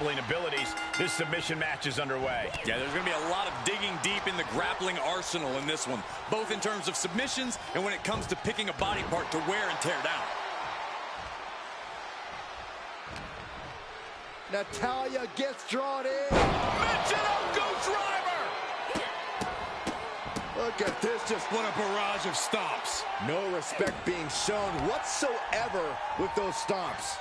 abilities, this submission match is underway. Yeah, there's going to be a lot of digging deep in the grappling arsenal in this one, both in terms of submissions and when it comes to picking a body part to wear and tear down. Natalya gets drawn in. Michinoku driver! Look at this, just What a barrage of stomps. no respect being shown whatsoever with those stomps.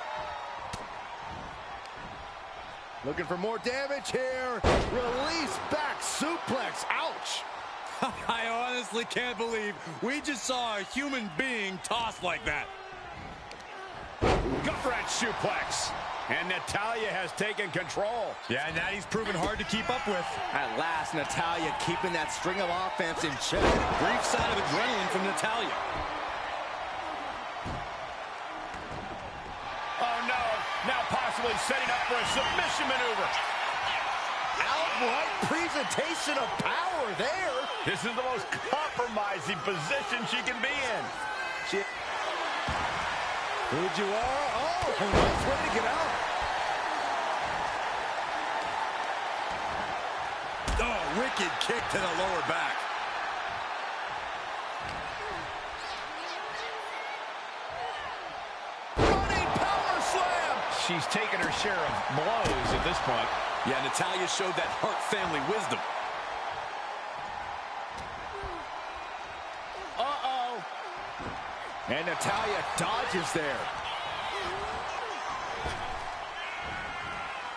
Looking for more damage here. Release back suplex. Ouch. I honestly can't believe we just saw a human being tossed like that. Gut-wrench suplex. And Natalya has taken control. Yeah, and that he's proven hard to keep up with. At last, Natalya keeping that string of offense in check. Brief sign of adrenaline from Natalya. Oh, no. Now possibly setting up for a submission maneuver. Outright presentation of power there. This is the most compromising position she can be in. Fujiwara, oh, nice way to get out. Oh, wicked kick to the lower back. Running power slam. She's taken her share of blows at this point. Yeah, Natalya showed that Hart family wisdom. Uh-oh. And Natalya dodges there.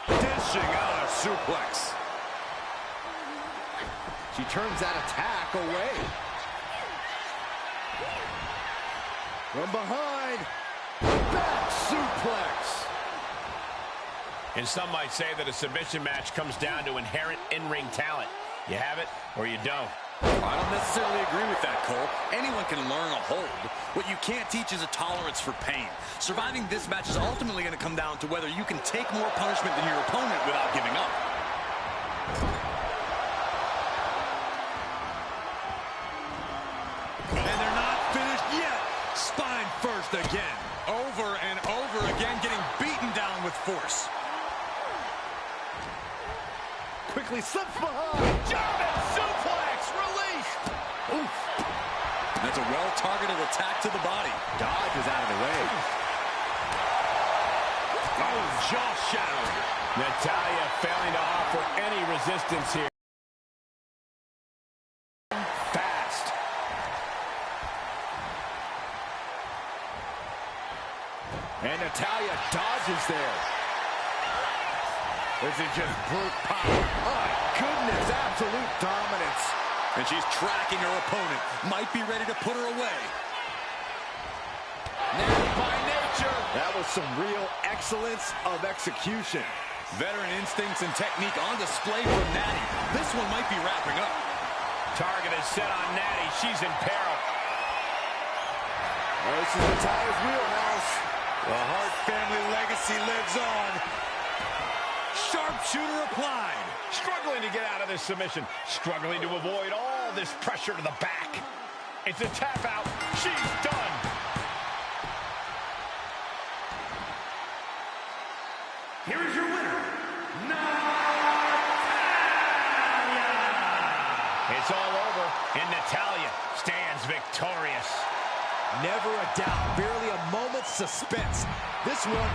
Dishing out a suplex. She turns that attack away. From behind. Back suplex. And some might say that a submission match comes down to inherent in-ring talent. You have it or you don't. I don't necessarily agree with that, Cole. Anyone can learn a hold. What you can't teach is a tolerance for pain. Surviving this match is ultimately going to come down to whether you can take more punishment than your opponent without giving up. And they're not finished yet. Spine first again. Over and over again, getting beaten down with force. Quickly slips behind. German suplex released. Oof. That's a well-targeted attack to the body. Dodges out of the way. Oh, jaw shadowed. Natalya failing to offer any resistance here. Fast. And Natalya dodges there. This is just brute power. My goodness, absolute dominance. And she's tracking her opponent. Might be ready to put her away. Natty by nature. That was some real excellence of execution. Veteran instincts and technique on display from Natty. This one might be wrapping up. Target is set on Natty. She's in peril. Oh, this is Natalya's wheelhouse. The Hart family legacy lives on. Sharpshooter applied. Struggling to get out of this submission. Struggling to avoid all this pressure to the back. It's a tap out. She's done. Here is your winner, Natalya. It's all over, and Natalya stands victorious. Never a doubt, barely a moment's suspense. This one...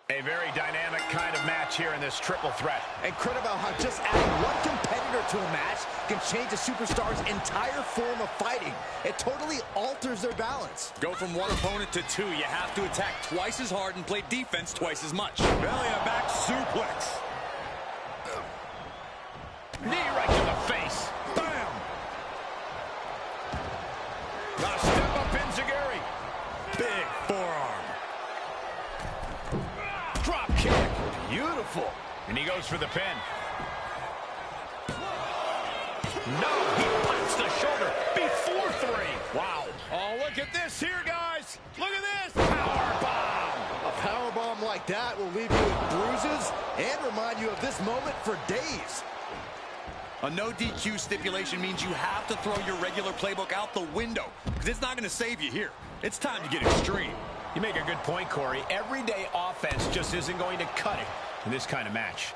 A very dynamic kind of match here in this triple threat. Incredible how just adding one competitor to a match can change a superstar's entire form of fighting. It totally alters their balance. Go from one opponent to two. You have to attack twice as hard and play defense twice as much. Belly to back suplex. Knee right to the face. Bam! kick. Beautiful. And he goes for the pin. No, he pops the shoulder before 3. Wow. Oh, look at this here, guys. Look at this. Power bomb. A power bomb like that will leave you with bruises and remind you of this moment for days. A no DQ stipulation means you have to throw your regular playbook out the window because it's not going to save you here. It's time to get extreme. You make a good point, Corey. Everyday offense just isn't going to cut it in this kind of match.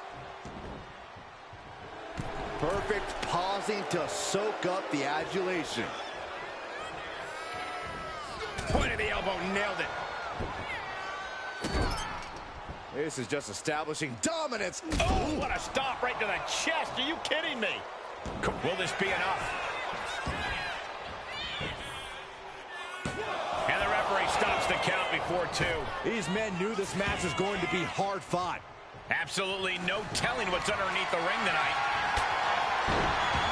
Perfect pausing to soak up the adulation. Point of the elbow, nailed it. This is just establishing dominance. Oh, what a stop right to the chest. Are you kidding me? Will this be enough? And the referee stops the count before 2. These men knew this match was going to be hard fought. Absolutely no telling what's underneath the ring tonight.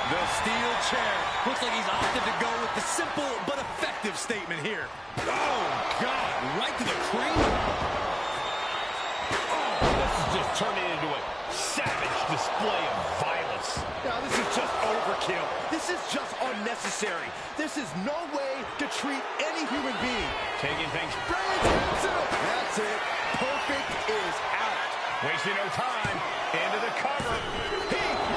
The steel chair. Looks like he's opted to go with the simple but effective statement here. Oh, God. Right to the cranium. Oh, this is just turning into a savage display of violence. Now, this is just overkill. This is just unnecessary. This is no way to treat any human being. Taking things. That's it. Perfect is out. Wasting no time. Into the cover.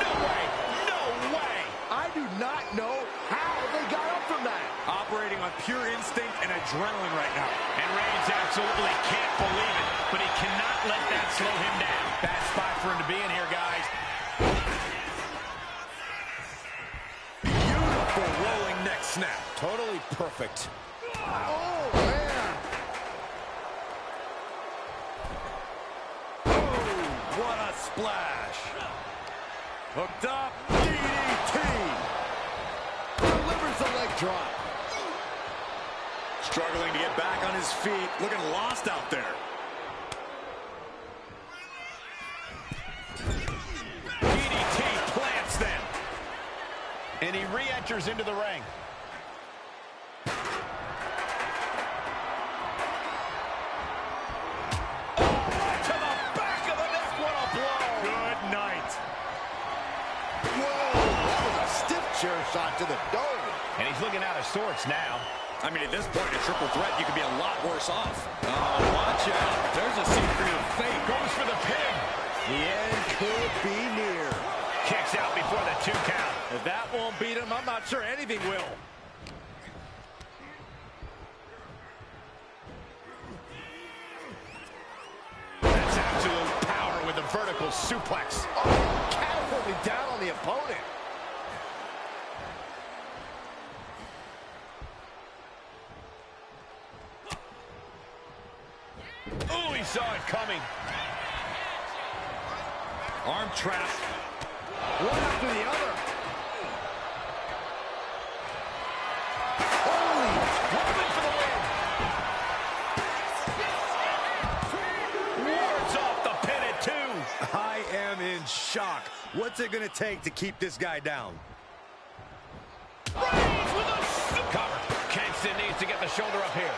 No way. No way. I do not know how they got up from that. Operating on pure instinct and adrenaline right now. And Reigns absolutely can't believe it, but he cannot let that slow him down. Bad spot for him to be in here, guys. Beautiful rolling neck snap. Totally perfect. Oh, man. Oh, what a splash. Hooked up. DDT. Delivers the leg drop. Struggling to get back on his feet. Looking lost out there. DDT plants them. And he re-enters into the ring. Chair shot to the dome. And he's looking out of sorts now. I mean, at this point, a triple threat, you could be a lot worse off. Oh, watch out. There's a seat for your fate. Goes for the pin. The end could be near. Kicks out before the 2 count. If that won't beat him, I'm not sure anything will. That's absolute power with the vertical suplex. Oh, catapulting down on the opponent. Oh, he saw it coming. Arm trap. One after the other. Holy, Roman for the win. Wards off the pin at 2. I am in shock. What's it going to take to keep this guy down? Reigns with a cover. Kingston needs to get the shoulder up here.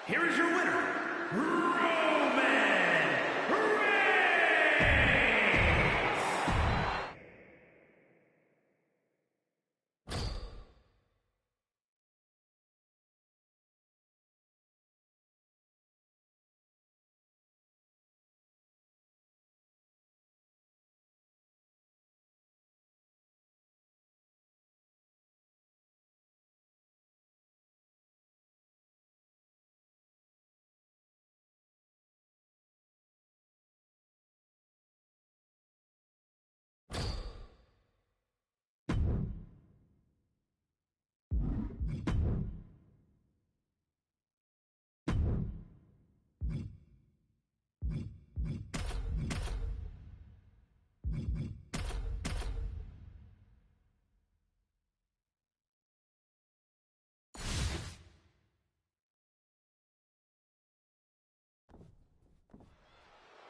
Here is your winner, Roman Reigns!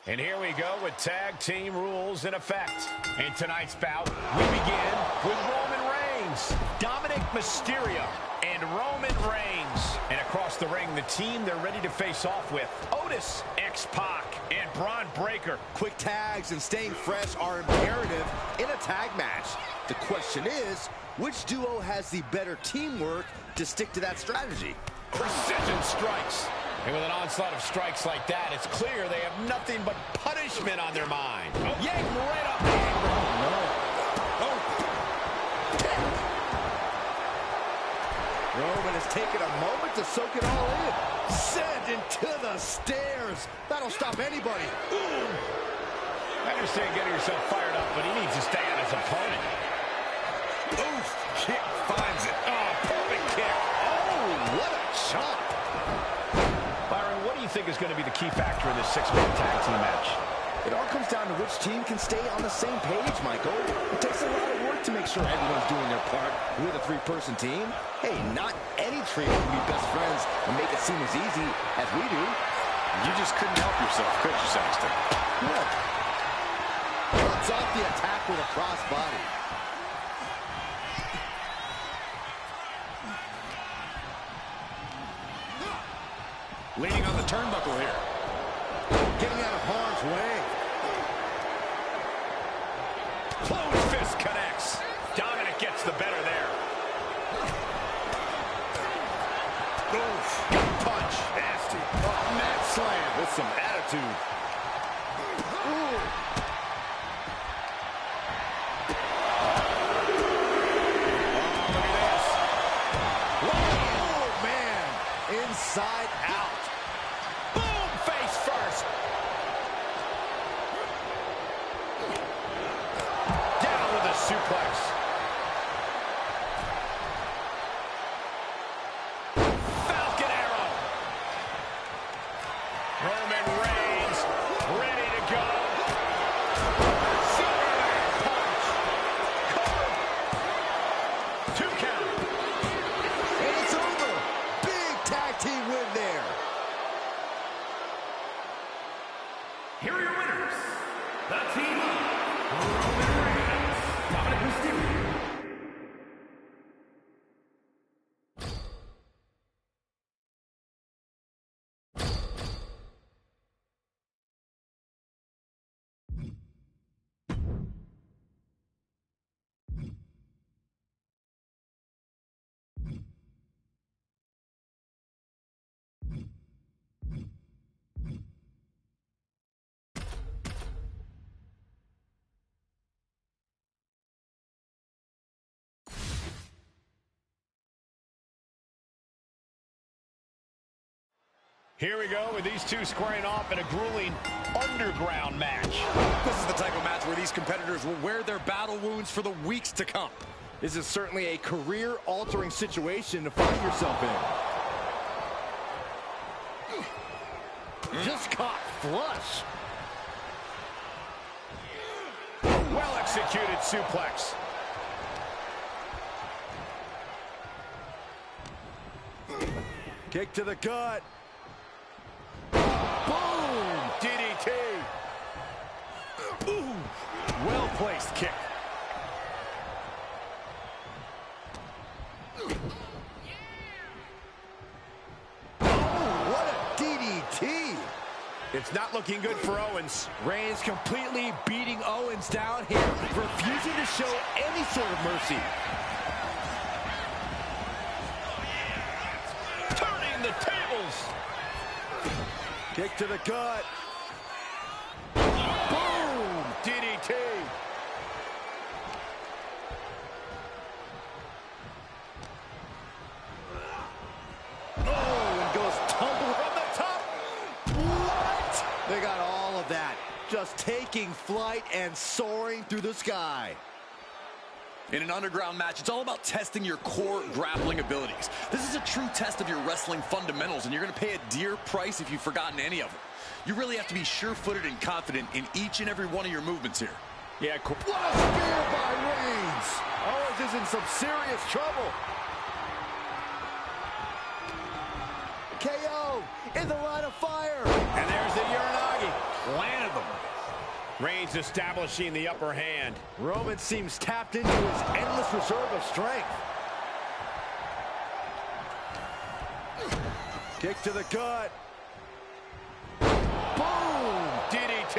And here we go with tag team rules in effect. In tonight's bout, we begin with Roman Reigns Owens, Dominic Mysterio, and Roman Reigns. And across the ring, the team they're ready to face off with: Otis, X-Pac, and Braun Breaker. Quick tags and staying fresh are imperative in a tag match. The question is, which duo has the better teamwork to stick to that strategy? Precision strikes. And with an onslaught of strikes like that, it's clear they have nothing but punishment on their mind. Oh, yanked right off the apron. Oh, no. Oh. Roman has taken a moment to soak it all in. Sent into the stairs. That'll stop anybody. Ooh. I understand getting yourself fired up, but he needs to stay on his opponent. Oof. Kick finds it. Oh, perfect kick. Oh, what a chop. Byron, what do you think is going to be the key factor in this six-man tag team match? It all comes down to which team can stay on the same page, Michael. It takes a lot of work to make sure everyone's doing their part with a three-person team. Hey, not any trio can be best friends and make it seem as easy as we do. You just couldn't help yourself, could you, Saxton? Yeah. Cuts off the attack with a crossbody. Leaning on the turnbuckle here. Getting out of harm's way. Closed fist connects. Dominic gets the better there. Oof. Gut punch. Nasty. Oh, mat slam with some attitude. Ooh. Oh, look at this. Oh, man. Inside out. Boom! Face first. Down with a suplex. Falcon arrow. Roman Reigns ready to go. Superman punch. Cover. 2 count. And it's over. Big tag team win there. Here are your winners, the team of Roman Reigns, Dominic Mysterio. Here we go with these two squaring off in a grueling underground match. This is the type of match where these competitors will wear their battle wounds for the weeks to come. This is certainly a career-altering situation to find yourself in. Just caught flush. Well-executed suplex. Kick to the gut. Boom! DDT. Ooh, well-placed kick. Oh, what a DDT! It's not looking good for Owens. Reigns completely beating Owens down here, refusing to show any sort of mercy. Turning the tables. Kick to the gut. Boom! DDT. Oh, and goes tumbling from the top. What? They got all of that. Just taking flight and soaring through the sky. In an underground match, it's all about testing your core grappling abilities. This is a true test of your wrestling fundamentals, and you're going to pay a dear price if you've forgotten any of them. You really have to be sure-footed and confident in each and every one of your movements here. Yeah, cool. What a spear by Reigns. Owens is in some serious trouble. KO in the line of fire. And there's the Uranagi. Landed them. Reigns establishing the upper hand. Roman seems tapped into his endless reserve of strength. Kick to the gut. Boom! DDT.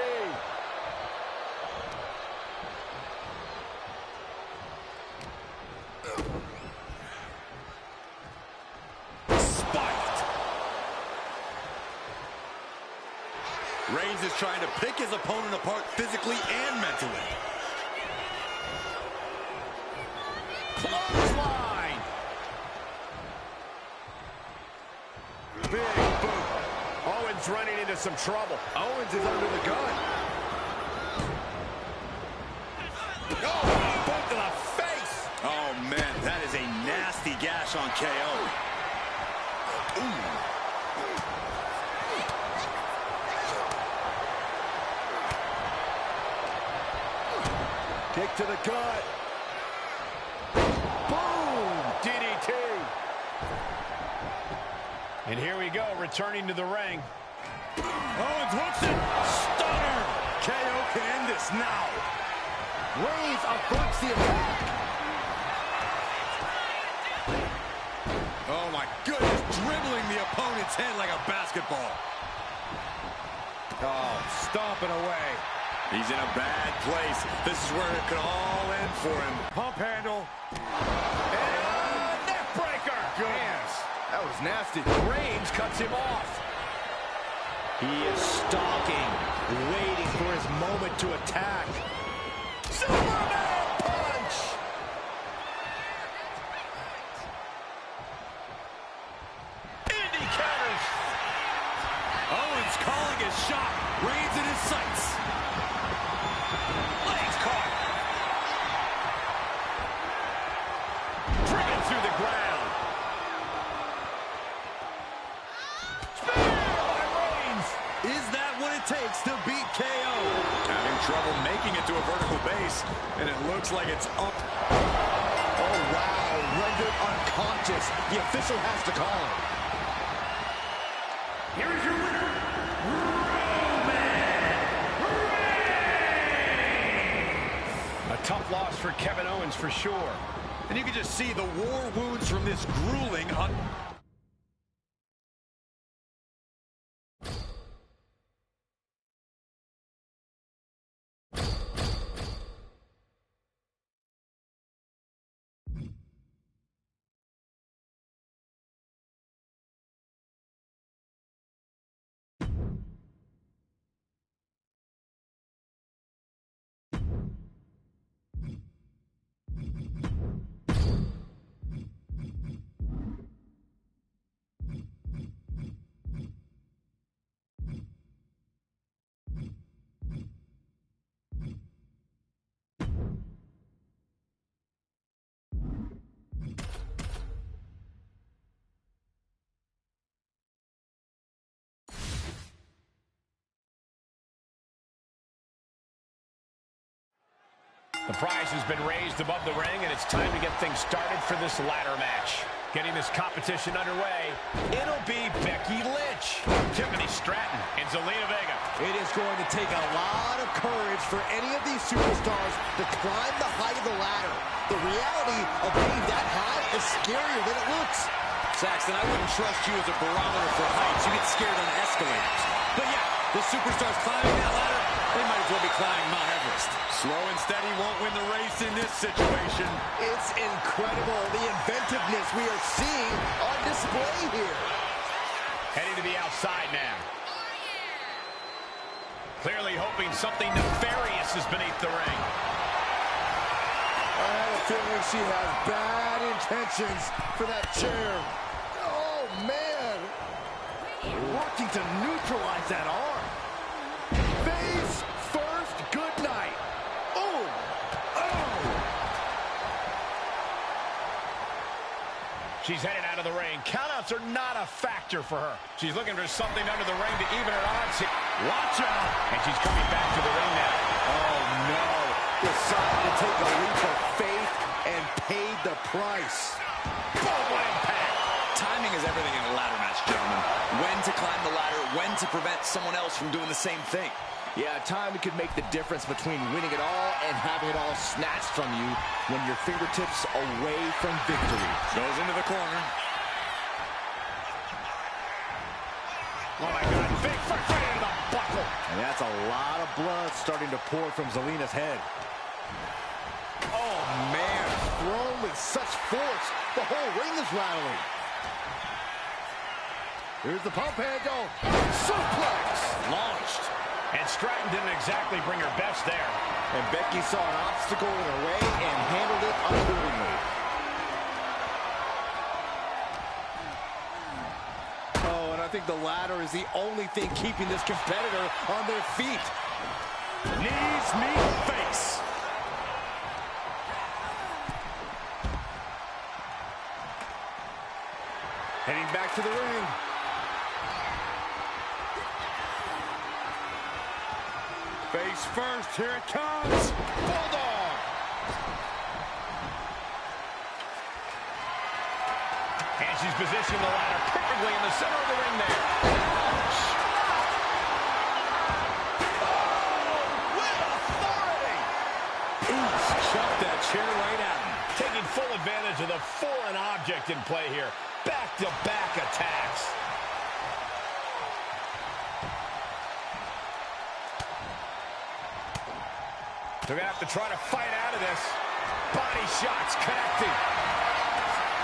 Spiked. Reigns is trying to pick his opponent apart physically and mentally. Clothesline. Big boot. Owens running into some trouble. Owens is under the gun. Oh, boot to the face. Oh, man, that is a nasty gash on KO. Ooh. Kick to the gut. Boom! DDT. And here we go, returning to the ring. Owens hooks it. Stunner. KO can end this now. Reigns averts the attack. Oh, my goodness. Dribbling the opponent's head like a basketball. Oh, stomping away. He's in a bad place. This is where it could all end for him. Pump handle. And neck breaker. Goodness. That was nasty. Reigns cuts him off. He is stalking, waiting for his moment to attack. Superman punch. Indy counters. Owens calling his shot. Reigns in his sights. Legs caught. Driven through the ground. Spear by Reigns. Is that what it takes to beat KO? Having trouble making it to a vertical base, and it looks like it's up. Oh, wow. Rendered unconscious. The official has to call him. Here is your winner, A tough loss for Kevin Owens for sure. And you can just see the war wounds from this grueling The prize has been raised above the ring, and it's time to get things started for this ladder match. Getting this competition underway, it'll be Becky Lynch, Tiffany Stratton, and Zelina Vega. It is going to take a lot of courage for any of these superstars to climb the height of the ladder. The reality of being that high is scarier than it looks. Saxton, I wouldn't trust you as a barometer for heights. You get scared on escalators. But yeah, the superstars climbing that ladder, they might as well be climbing Mount Everest. Slow and steady won't win the race in this situation. It's incredible, the inventiveness we are seeing on display here. Heading to the outside now. Clearly hoping something nefarious is beneath the ring. I have a feeling she has bad intentions for that chair. Oh, man. Working to neutralize that arm. Face first, good night. Oh! Oh! She's headed out of the ring. Countouts are not a factor for her. She's looking for something under the ring to even her odds here. Watch out! And she's coming back to the ring now. Oh, no. Decided to take a leap of faith and paid the price. Boom impact. Timing is everything in a ladder match, gentlemen. When to climb the ladder, when to prevent someone else from doing the same thing. Yeah, time could make the difference between winning it all and having it all snatched from you when your fingertips away from victory. Goes into the corner. Oh, my God. Big foot right into the buckle. And that's a lot of blood starting to pour from Zelina's head. Oh, man. Thrown with such force. The whole ring is rattling. Here's the pump handle. Suplex. Launched. And Stratton didn't exactly bring her best there. And Becky saw an obstacle in her way and handled it accordingly. Oh, and I think the ladder is the only thing keeping this competitor on their feet. Knees meet face. Heading back to the ring. Face first, here it comes. Bulldog. And she's positioning the ladder perfectly in the center of the ring there. With authority. Chucked that chair right at him. Taking full advantage of the foreign object in play here. Back-to-back attacks. They're going to have to try to fight out of this. Body shots connecting.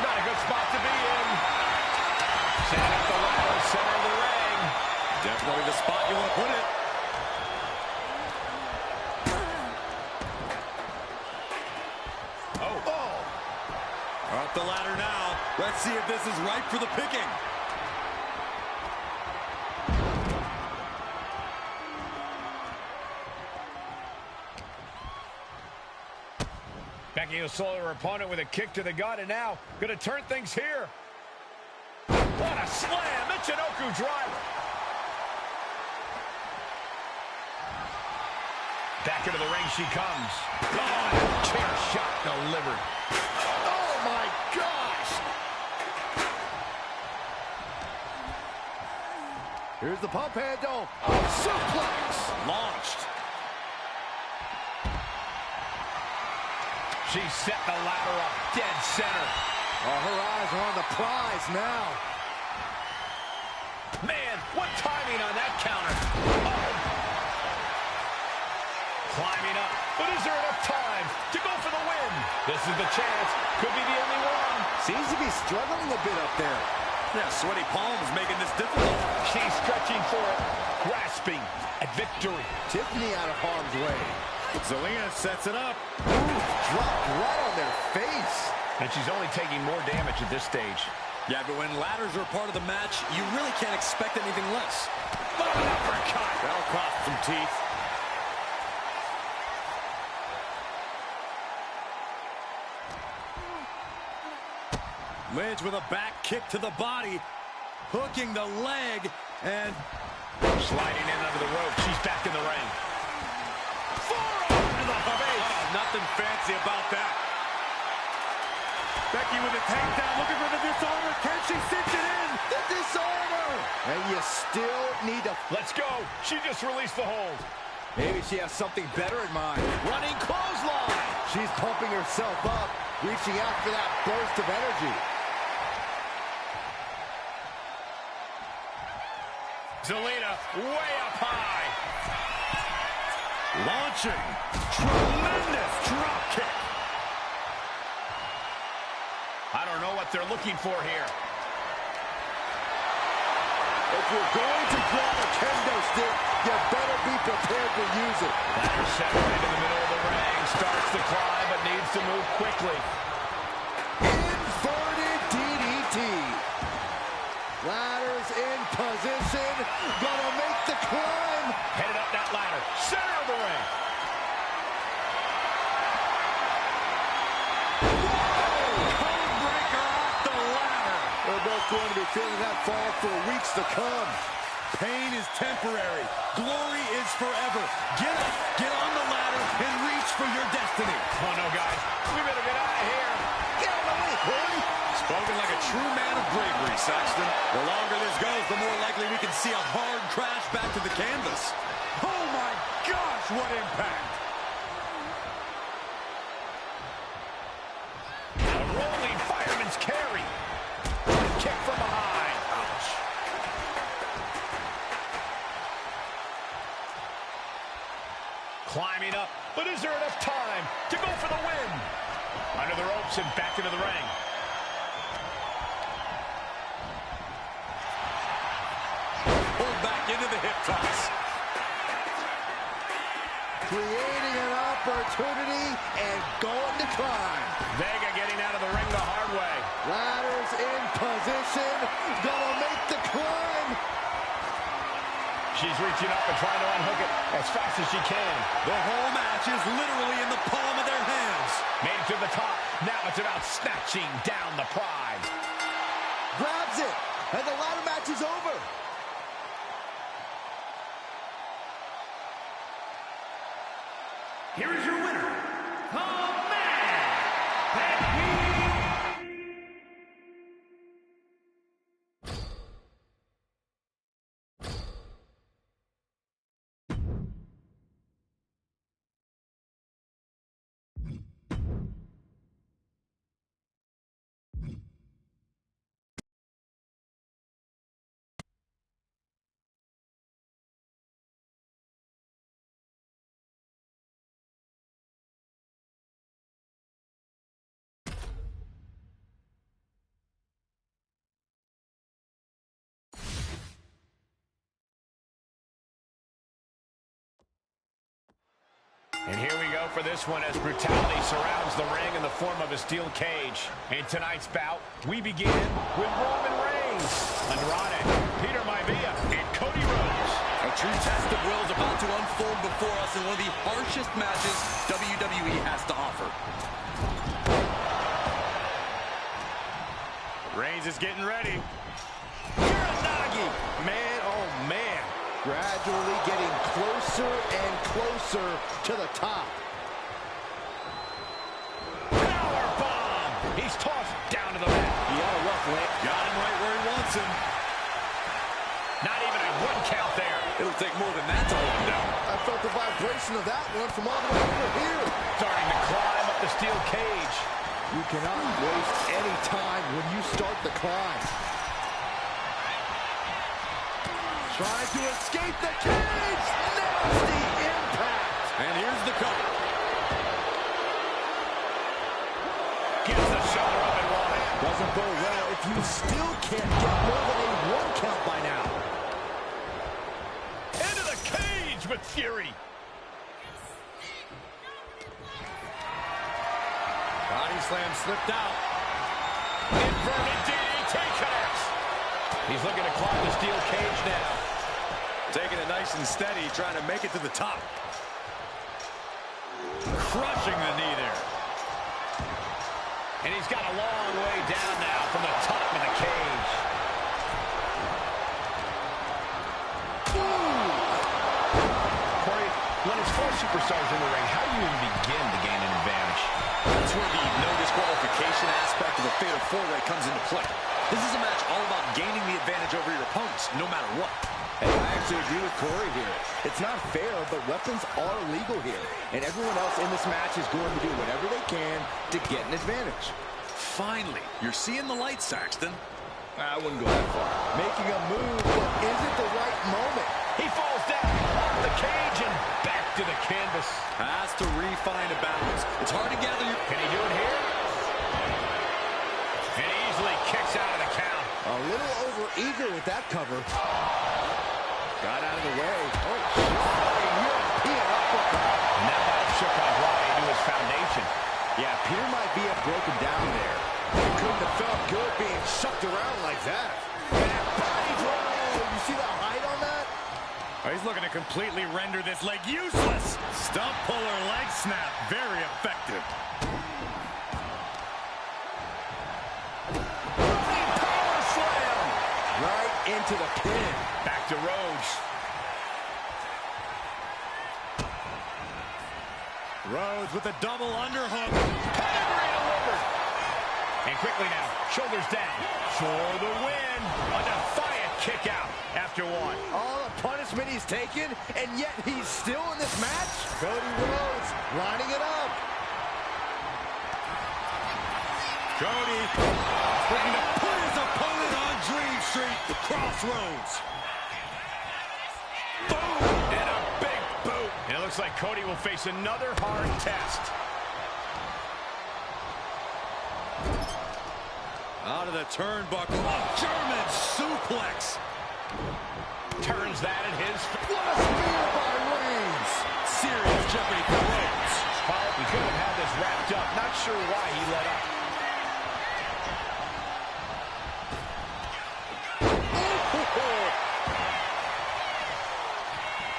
Not a good spot to be in. Setting up the ladder, center of the ring. Definitely the spot you want to put it. Up the ladder now. Let's see if this is ripe for the picking. Becky will solo her opponent with a kick to the gut, and now going to turn things here. What a slam! Michinoku driver. Back into the ring she comes. Oh, chair shot delivered. Oh, my gosh. Here's the pump handle. Suplex. Launched. She set the ladder up dead center. Oh, her eyes are on the prize now. Man, what timing on that counter. Oh. Climbing up, but is there enough time to go for the win? This is the chance. Could be the only one. Seems to be struggling a bit up there. Yeah, sweaty palms making this difficult. She's stretching for it, grasping at victory. Tiffany out of harm's way. Zelina sets it up. Dropped right on their face. And she's only taking more damage at this stage. Yeah, but when ladders are part of the match, you really can't expect anything less. Oh, uppercut. That'll cost some teeth. Lynch with a back kick to the body, hooking the leg, and sliding in under the rope. She's back in the ring. Forearm to the face. Nothing fancy about that. Becky with a takedown, looking for the disarmer. Can she cinch it in? The disarmer. And you still need to... Let's go. She just released the hold. Maybe she has something better in mind. Running clothesline. She's pumping herself up, reaching out for that burst of energy. Zelina way up high. Launching. Tremendous drop kick. I don't know what they're looking for here. If you're going to grab a kendo stick, you better be prepared to use it. Ladder set right in the middle of the ring. Starts to climb, but needs to move quickly. Inverted DDT. Ladder's in position. Gonna make the climb. Headed up that ladder. Center of the ring. Codebreaker off the ladder. They're both going to be feeling that fall for weeks to come. Pain is temporary. Glory is forever. Get up, get on the ladder, and reach for your destiny. Oh, no, guys. We better get out of here. Get out of the way, Corey. Spoken like a true man of bravery, Saxton. The longer this goes, the more likely we can see a hard crash back to the canvas. Oh, my gosh, what impact! A rolling fireman's carry. Kick from behind. Ouch. Climbing up, but is there enough time to go for the win? Under the ropes and back into the ring. Pulled back into the hip toss. Creating an opportunity and going to climb. Vega getting out of the ring the hard way. Ladders in position. Gonna make the climb. She's reaching up and trying to unhook it as fast as she can. The whole match is literally in the palm of their hands. Made it to the top. Now it's about snatching down the prize. Grabs it. And the ladder match is over. Here is your winner, the man, Becky. And here we go for this one as brutality surrounds the ring in the form of a steel cage. In tonight's bout, we begin with Roman Reigns, Andrade, Peter Maivia, and Cody Rhodes. A true test of will is about to unfold before us in one of the harshest matches WWE has to offer. Reigns is getting ready. Uranagi. Man, oh man. Gradually getting closer and closer to the top. Power bomb. He's tossed down to the mat. He had a rough land. Got him right where he wants him. Not even a 1 count there. It'll take more than that to hold him down. I felt the vibration of that one from all the way over here. Starting to climb up the steel cage. You cannot waste any time when you start the climb. Trying to escape the cage. Nasty impact. And here's the cover. Gets the shoulder up in one hand. Doesn't go well if you still can't get more than a 1 count by now. Into the cage with fury. Body slam slipped out. Inverted DDT connects. He's looking to climb the steel cage now. Taking it nice and steady, trying to make it to the top. Crushing the knee there. And he's got a long way down now from the top of the cage. Corey, when it's 4 superstars in the ring, how do you even begin to gain an advantage? That's where the no disqualification aspect of a fatal 4-way comes into play. This is a match all about gaining the advantage over your opponents, no matter what. Hey, I actually agree with Corey here. It's not fair, but weapons are legal here. And everyone else in this match is going to do whatever they can to get an advantage. Finally, you're seeing the light, Saxton. I wouldn't go that far. Making a move, but is it the right moment? He falls down off the cage and back to the canvas. Has to refine a balance. It's hard to gather your... Can he do it here? And he easily kicks out of the count. A little over-eager with that cover. Got out of the way. Oh, European uppercut. And that might have shook Andrade into his foundation. Yeah, Peter might be broken down there. He couldn't have felt good being shucked around like that. And body throw. You see the height on that? Oh, he's looking to completely render this leg useless. Stump puller leg snap. Very effective. Running power slam. Right into the pin. Back to Rhodes. Rhodes with a double underhook. Pedigree delivered. And quickly now, shoulders down for the win. A defiant kick out after one. All the punishment he's taken, and yet he's still in this match? Cody Rhodes lining it up. Cody looking to put his opponent on Dream Street. Crossroads. Boom! And a big boot. And it looks like Cody will face another hard test. Out of the turnbuckle. A German suplex. Turns that at his... What a spear by Reigns. Serious jeopardy for Rhodes. Well, he could have had this wrapped up. Not sure why he let up.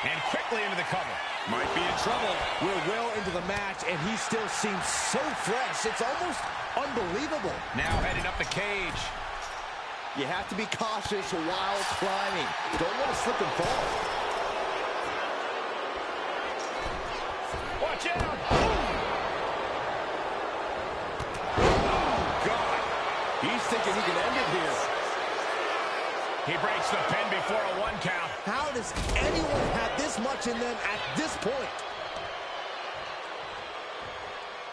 And quickly into the cover. Might be in trouble. We're well into the match, and he still seems so fresh. It's almost unbelievable. Now heading up the cage. You have to be cautious while climbing. Don't want to slip and fall. Watch out! Oh, God. He's thinking he can end it here. He breaks the pin before a 1 count. How does anyone have this much in them at this point?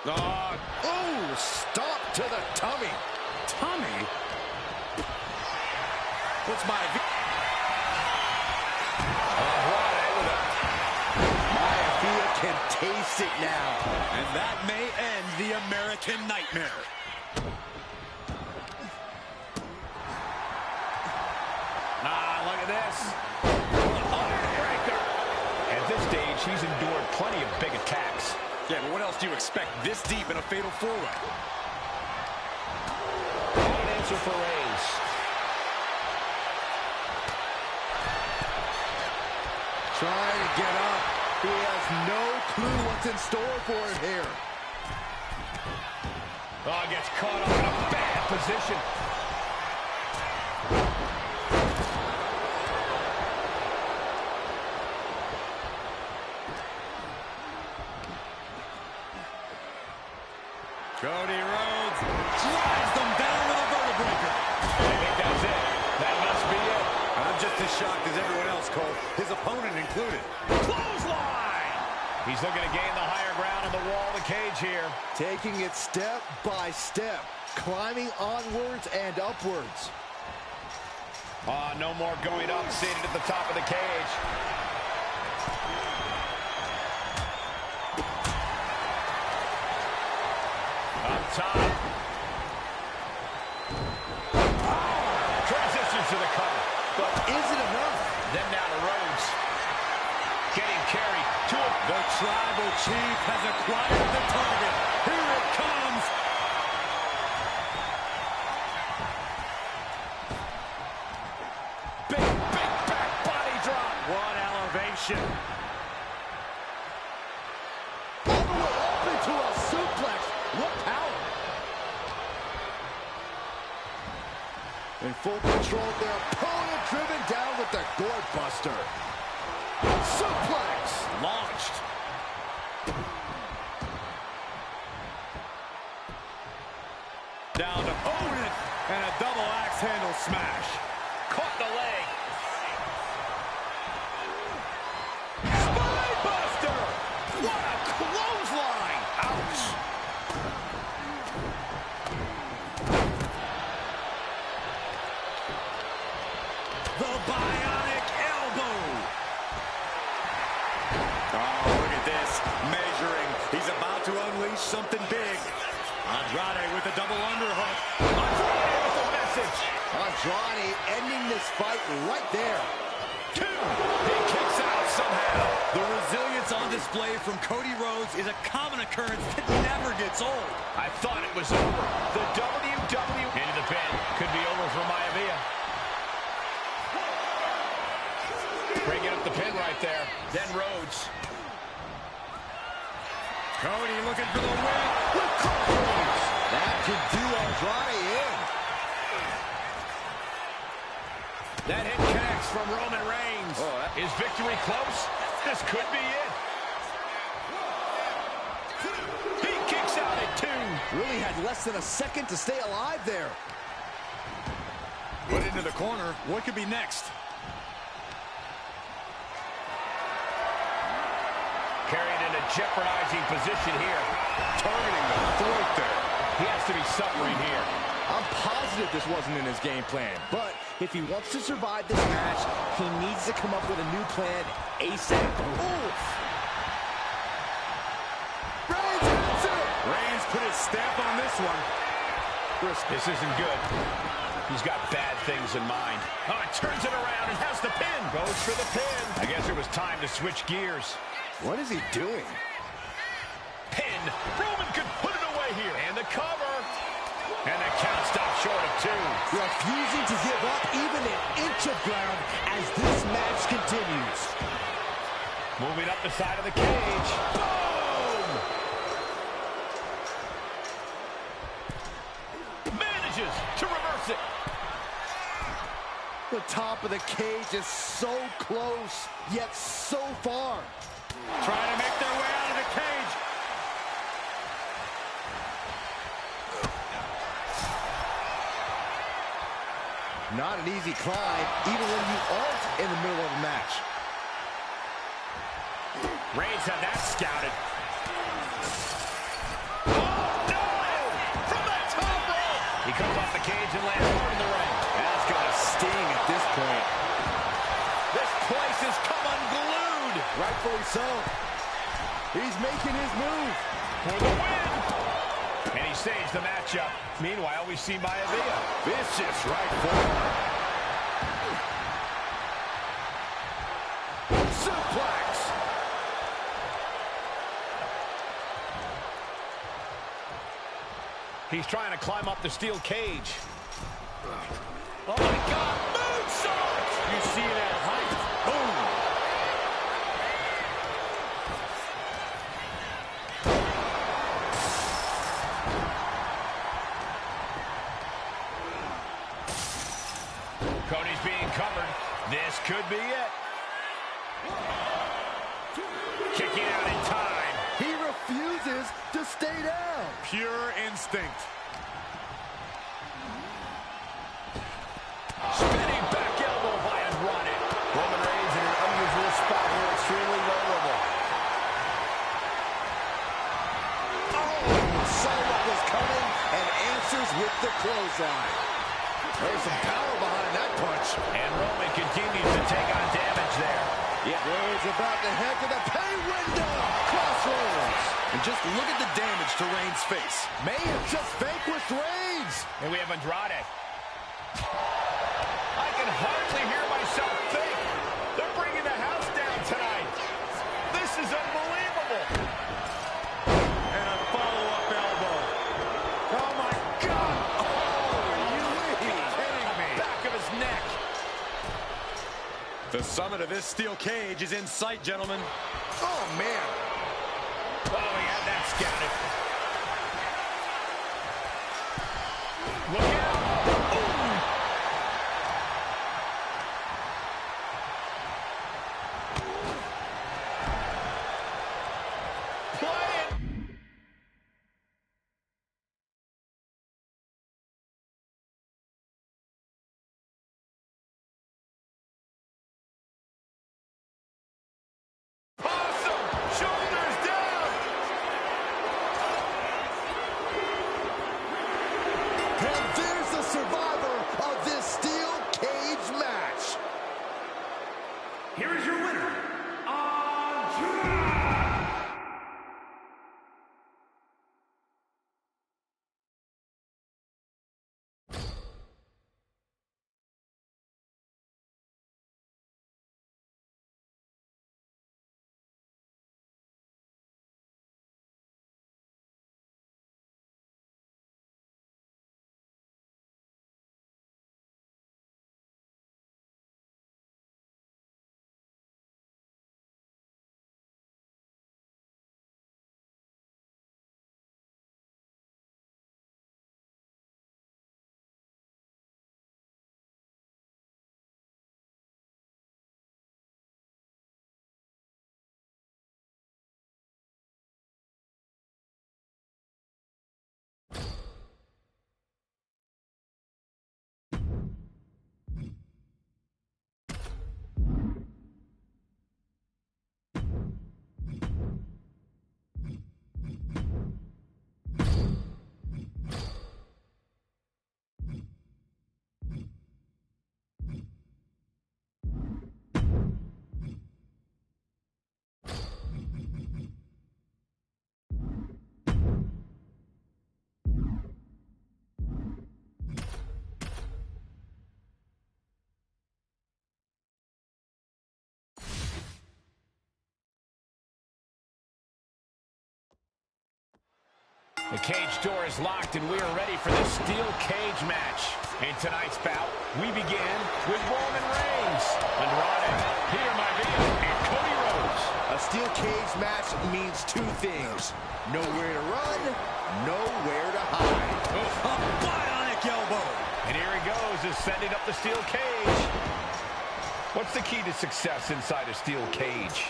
Oh, stop to the tummy. Tommy? What's my... Maya can taste it now. And that may end the American Nightmare. Look at this. Heartbreaker. At this stage, he's endured plenty of big attacks. Yeah, but what else do you expect this deep in a fatal four-way? Not an answer for Reigns. Trying to get up. He has no clue what's in store for him here. Oh, gets caught up in a bad position. Cody Rhodes drives them down with a vertebreaker. I think that's it. That must be it. I'm just as shocked as everyone else, Cole. His opponent included. Clothesline! He's looking to gain the higher ground on the wall of the cage here. Taking it step by step. Climbing onwards and upwards. No more going up, seated at the top of the cage. Up top. Transitions to the cover. But is it enough? Then down to Rhodes. Getting carried to him. The Tribal Chief has acquired the target. Here it comes. Big back body drop. What elevation. All the way up into a suplex. What power. In full control, their opponent driven down with the Gourd Buster. Suplex. Launched. Down to opponent and a double axe handle smash. Caught the leg. Spine Buster. What a clothesline. Ouch. The bionic elbow. Oh, look at this. Measuring. He's about to unleash something big. Andrade with a double underhook. Andrade with the message. Andrade ending this fight right there. 2. He kicks out somehow. The resilience on display from Cody Rhodes is a common occurrence that never gets old. I thought it was over. The WWE into the pin. Could be over for Maivia. Bringing up the pin right there. Then Rhodes. Cody looking for the win. With crossroads. That could do Andrade in. That hit connects from Roman Reigns. Is victory close? This could be it. He kicks out at 2. Really had less than a second to stay alive there. Put into the corner. What could be next? Carried in a jeopardizing position here. Targeting the throat there. He has to be suffering here. I'm positive this wasn't in his game plan, but if he wants to survive this match, he needs to come up with a new plan ASAP. Oof. Reigns hits it! Reigns put his stamp on this one. This isn't good. He's got bad things in mind. Oh, it turns it around and has the pin. Goes for the pin. I guess it was time to switch gears. What is he doing? Pin. Roman could put it away here. And the cover. And the count stopped short of 2. Refusing to give up even an inch of ground as this match continues. Moving up the side of the cage. Boom! Manages to reverse it. The top of the cage is so close, yet so far. Trying to make their way out of the cage. Not an easy climb, even when you aren't in the middle of a match. Reigns had that scouted. Oh, no! From the top rope! He comes off the cage and lands hard in the ring. That's gonna sting at this point. This place has come unglued. Rightfully so. He's making his move. For the win! And he saves the matchup. Meanwhile, we see Maivia. Vicious right forward. Suplex. He's trying to climb up the steel cage. Oh, my God. Moonsault! You see it at height. Boom! Cody's being covered. This could be it. Kicking out in time. He refuses to stay down. Pure instinct. Spinning back elbow by Andrade. Roman Reigns in an unusual spot here, extremely vulnerable. Oh, saw what was coming and answers with the clothesline. There's some power behind that punch. And Roman continues to take on damage there. Yeah, Reigns about to head to the pay window. Crossroads. And just look at the damage to Reigns' face. May have just vanquished Reigns. And we have Andrade. I can hardly hear myself think. They're bringing the house down tonight. This is unbelievable. And a follow-up elbow. Oh, my God. Oh, are you kidding me? Back of his neck. The summit of this steel cage is in sight, gentlemen. Oh, man. Oh, he had that scouted. Look out. And there's the survivor The cage door is locked, and we are ready for this steel cage match. In tonight's bout, we begin with Roman Reigns, Andrade, Peter Maivia, and Cody Rhodes. A steel cage match means two things. Nowhere to run, nowhere to hide. A bionic elbow. And here he goes, ascending up the steel cage. What's the key to success inside a steel cage?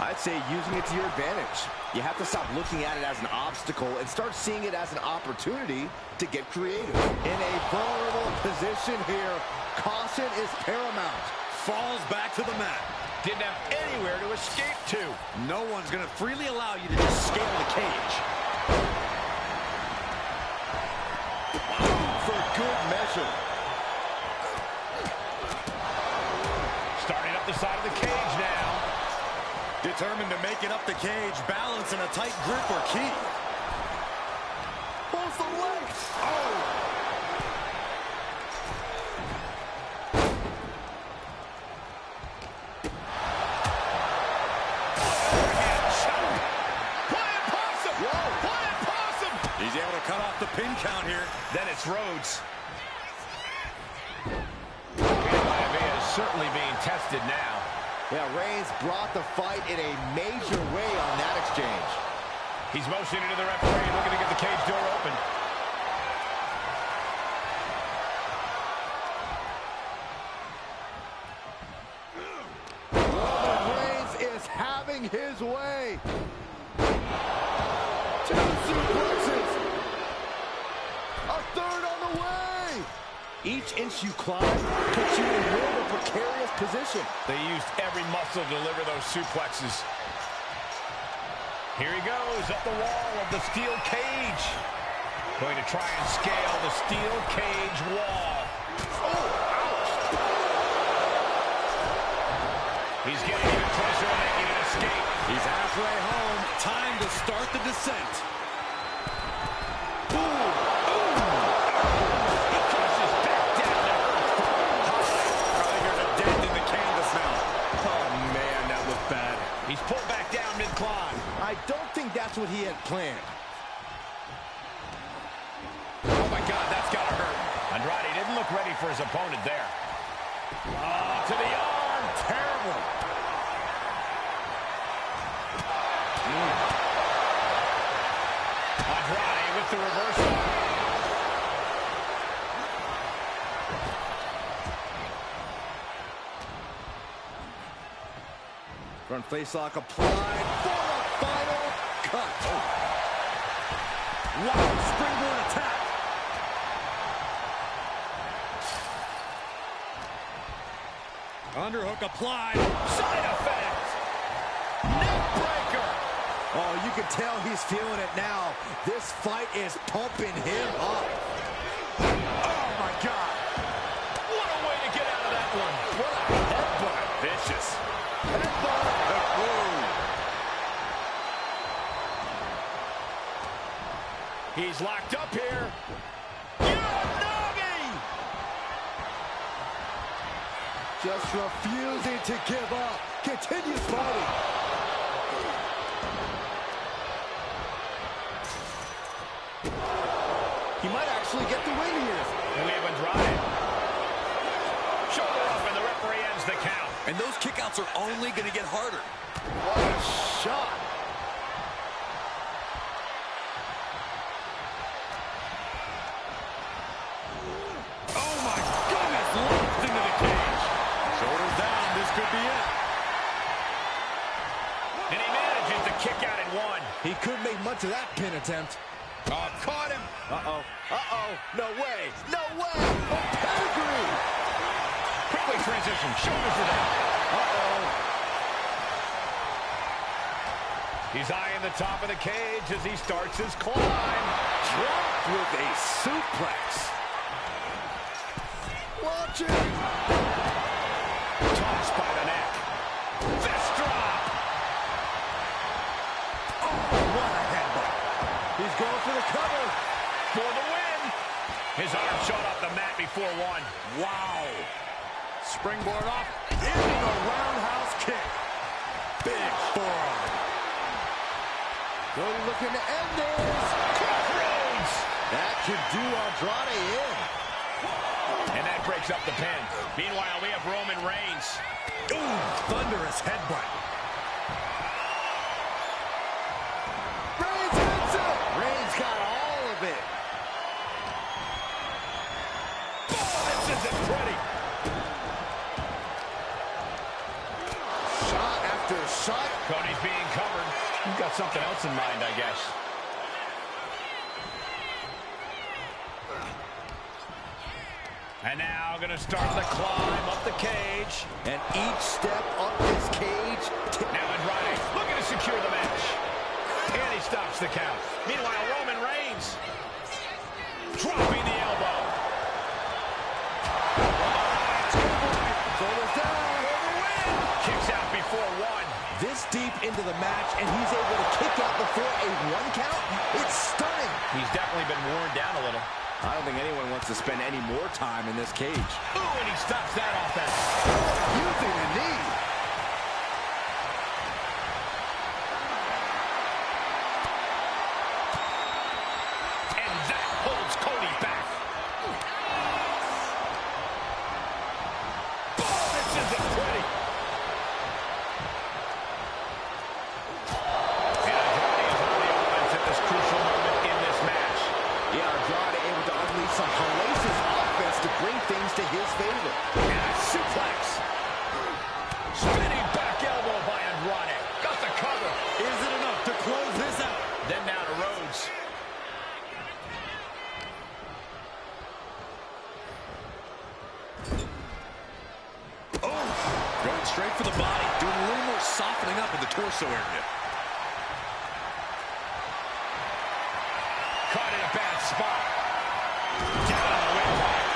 I'd say using it to your advantage. You have to stop looking at it as an obstacle and start seeing it as an opportunity to get creative. In a vulnerable position here, caution is paramount. Falls back to the mat. Didn't have anywhere to escape to. No one's going to freely allow you to just scale the cage. For good measure. Starting up the side of the cage now. Determined to make it up the cage, balance in a tight grip or key. Pulls the legs. Oh! He's able to cut off the pin count here. Then it's Rhodes. Maivia is certainly being tested now. Yeah, Reigns brought the fight in a major way on that exchange. He's motioning to the referee, looking to get the cage door open. Roman Reigns is having his way. Two suplexes. A third on the way. Each inch you climb puts you in more of a precarious position. They used every muscle to deliver those suplexes. Here he goes, up the wall of the steel cage. Going to try and scale the steel cage wall. Oh, ouch. He's getting even closer to making an escape. He's halfway home. Time to start the descent. He's pulled back down mid-climb. I don't think that's what he had planned. Oh, my God, that's got to hurt. Andrade didn't look ready for his opponent there. Oh, to the arm. Terrible. Andrade with the reversal. Front facelock applied for a final cut. Oh. Wow, springboard attack. Underhook applied. Side effect. Neck breaker. Oh, you can tell he's feeling it now. This fight is pumping him up. Oh, my God. What a way to get out of that one. What a headbutt. Vicious. Headbutt. He's locked up here. Uranagi! Just refusing to give up. Continues fighting. He might actually get the win here. And we have Andrade. Shoulder up, and the referee ends the count. And those kickouts are only going to get harder. What a shot. Oh, my goodness. Locked into the cage. Shoulders down. This could be it. And he manages to kick out at one. He couldn't make much of that pin attempt. Oh, caught him. Uh-oh. Uh-oh. No way. No way. A pedigree. Quickly transition. Shoulders are down. Uh-oh. He's eyeing the top of the cage as he starts his climb. Dropped with a suplex. Launching. Tossed by the neck. Fist drop. Oh, what a headbutt. He's going for the cover. For the win. His arm shot off the mat before one. Wow. Springboard off into the roundhouse kick. Big forearm. Cody looking to end this. That could do Andrade in. And that breaks up the pin. Meanwhile, we have Roman Reigns. Ooh, thunderous headbutt. Reigns hits it. Reigns got all of it. Oh, this isn't pretty. Shot after shot. Cody's being covered. He's got something else in mind, I guess. And now going to start the climb up the cage. And each step up this cage. Now Andrade looking to secure the match. And he stops the count. Meanwhile, Roman Reigns dropping the elbow. Shoulders down. For the win. Kicks out before one. This deep into the match, and he's able to kick out before a 1 count. It's stunning. He's definitely been worn down a little. I don't think anyone wants to spend any more time in this cage. Ooh, and he stops that offense. Using the knee. And that holds Cody back. Oh, this isn't pretty. And Andrade is on the offense at this crucial moment in this match. Yeah, Andrade able to unleash some hellacious offense to bring things to his favor. And a suplex. Spinning back elbow by Andrade. Got the cover. Is it enough to close this out? Then down to Rhodes. Oh, going straight for the body. Doing a little more softening up in the torso area. Caught in a bad spot. Down on the windpipe.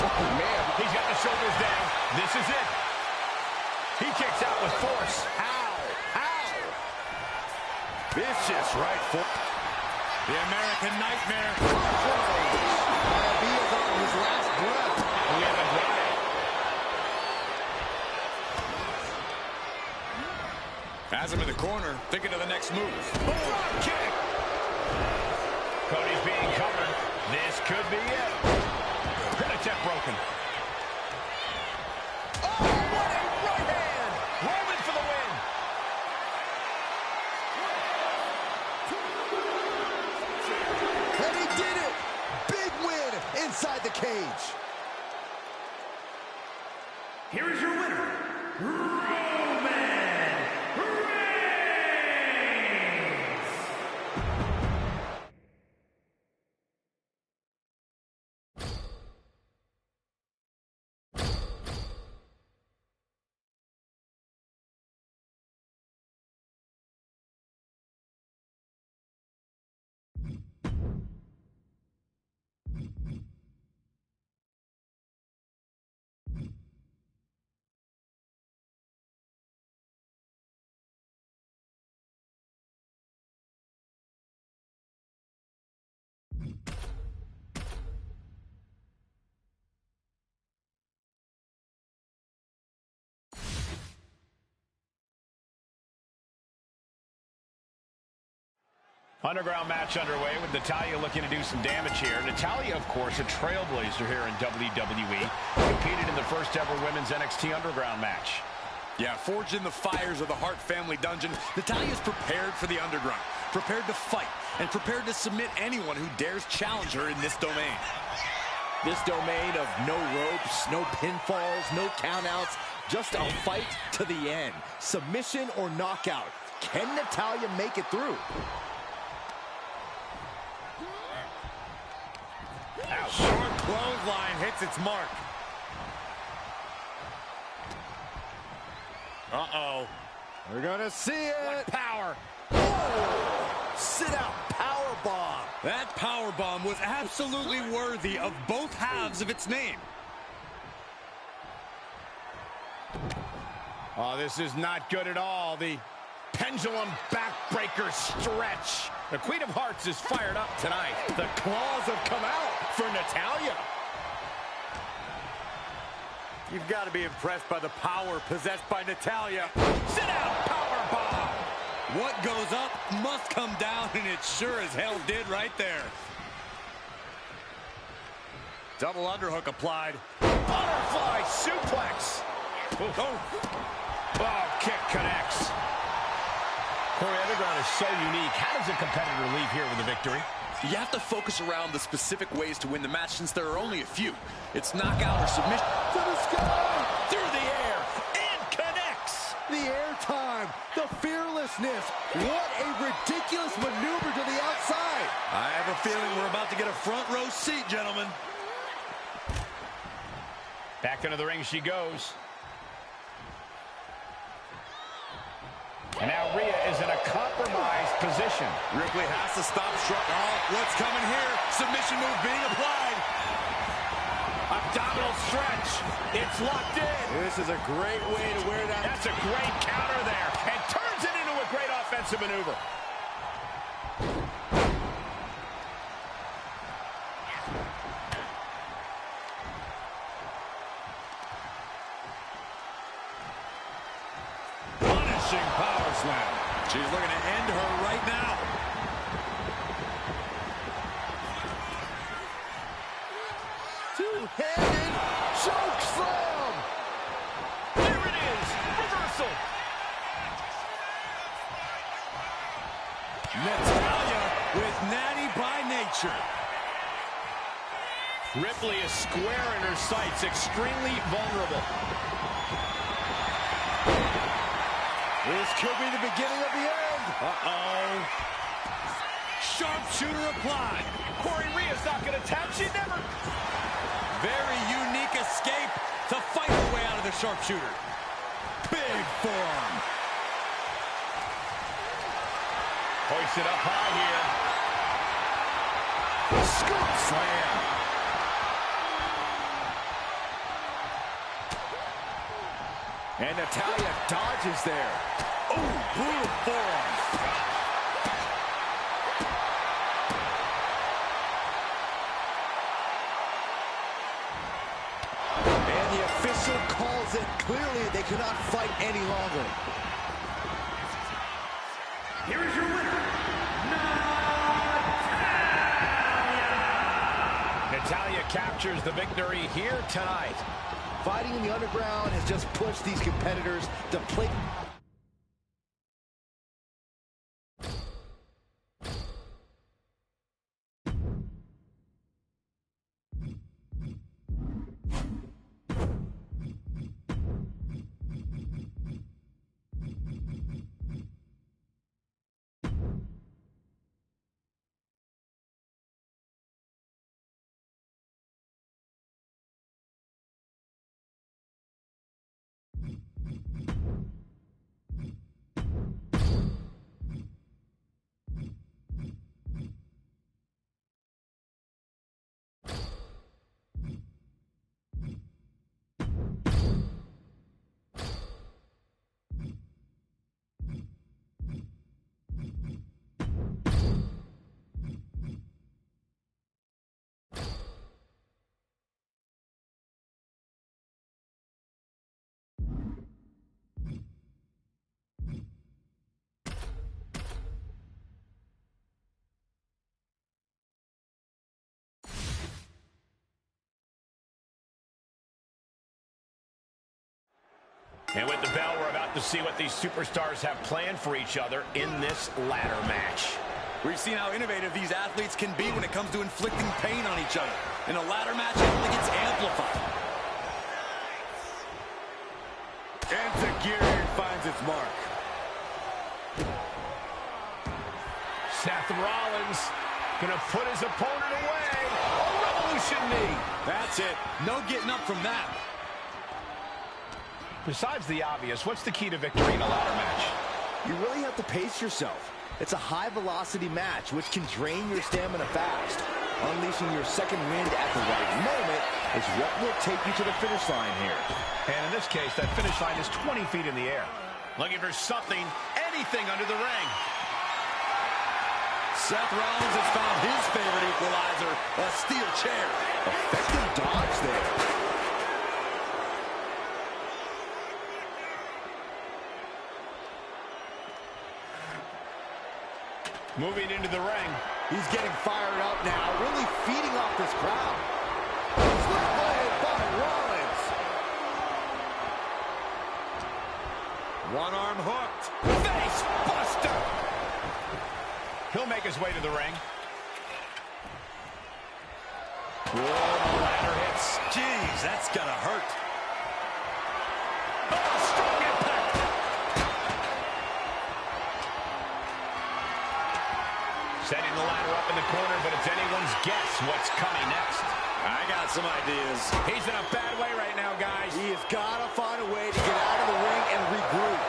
Oh, man. He's got the shoulders down. This is it. He kicks out with force. How? How? Vicious right foot. The American Nightmare. He is on his last breath. We have Andrade. Has him in the corner, thinking of the next move. Drop kick. Cody's being covered. This could be it. Pin broken. Oh, what a right hand. Roman for the win. And he did it. Big win inside the cage. Here is your winner, Roman Reigns! Underground match underway with Natalya looking to do some damage here. Natalya, of course, a trailblazer here in WWE. Competed in the first ever women's NXT Underground match. Yeah, forged in the fires of the Hart family dungeon, Natalya's prepared for the underground, prepared to fight, and prepared to submit anyone who dares challenge her in this domain. This domain of no ropes, no pinfalls, no countouts, just a fight to the end. Submission or knockout. Can Natalya make it through? Ouch. Short clothesline hits its mark. Uh-oh. We're gonna see it. What power. Oh, sit out power bomb. That power bomb was absolutely worthy of both halves of its name. Oh, this is not good at all. The pendulum backbreaker stretch. The Queen of Hearts is fired up tonight. The claws have come out for Natalya. You've got to be impressed by the power possessed by Natalya. Sit out power bomb. What goes up must come down, and it sure as hell did right there. Double underhook applied. Butterfly suplex. Oh, kick connects. Corey, Underground is so unique. How does a competitor leave here with a victory? You have to focus around the specific ways to win the match since there are only a few. It's knockout or submission. To the sky! Through the air and connects. The air time, the fearlessness. What a ridiculous maneuver to the outside. I have a feeling we're about to get a front row seat, gentlemen. Back into the ring she goes. And now Rhea is in a compromised position. Ripley has to stop short. Oh, what's coming here? Submission move being applied. Abdominal stretch. It's locked in. This is a great way to wear that. That's a great counter there. And turns it into a great offensive maneuver. Power slam. She's looking to end her right now. Two-handed choke slam. There it is. Reversal. Natalia with natty by nature. Ripley is square in her sights. Extremely vulnerable. This could be the beginning of the end. Uh-oh. Sharpshooter applied. Corey, Rhea's not going to tap. She never. Very unique escape to fight her way out of the sharpshooter. Big form. Hoisted up high here. Scoop slam. And Natalia dodges there. Oh, brutal forearm. And the official calls it. Clearly, they cannot fight any longer. Here is your winner, Natalia captures the victory here tonight. Fighting in the underground has just pushed these competitors to play. And with the bell, we're about to see what these superstars have planned for each other in this ladder match. We've seen how innovative these athletes can be when it comes to inflicting pain on each other. In a ladder match, it only gets amplified. And Zagiri finds its mark. Seth Rollins gonna put his opponent away. A revolution knee. That's it. No getting up from that. Besides the obvious, what's the key to victory in a ladder match? You really have to pace yourself. It's a high-velocity match, which can drain your stamina fast. Unleashing your second wind at the right moment is what will take you to the finish line here. And in this case, that finish line is 20 feet in the air. Looking for something, anything under the ring. Seth Rollins has found his favorite equalizer, a steel chair. Effective dodge there. Moving into the ring. He's getting fired up now, really feeding off this crowd. Split by Rollins. One arm hooked. Face buster. He'll make his way to the ring. Whoa, the ladder hits. Jeez, that's gotta hurt. Oh, strong impact. Setting the ladder up in the corner, but it's anyone's guess what's coming next. I got some ideas. He's in a bad way right now, guys. He has got to find a way to get out of the ring and regroup.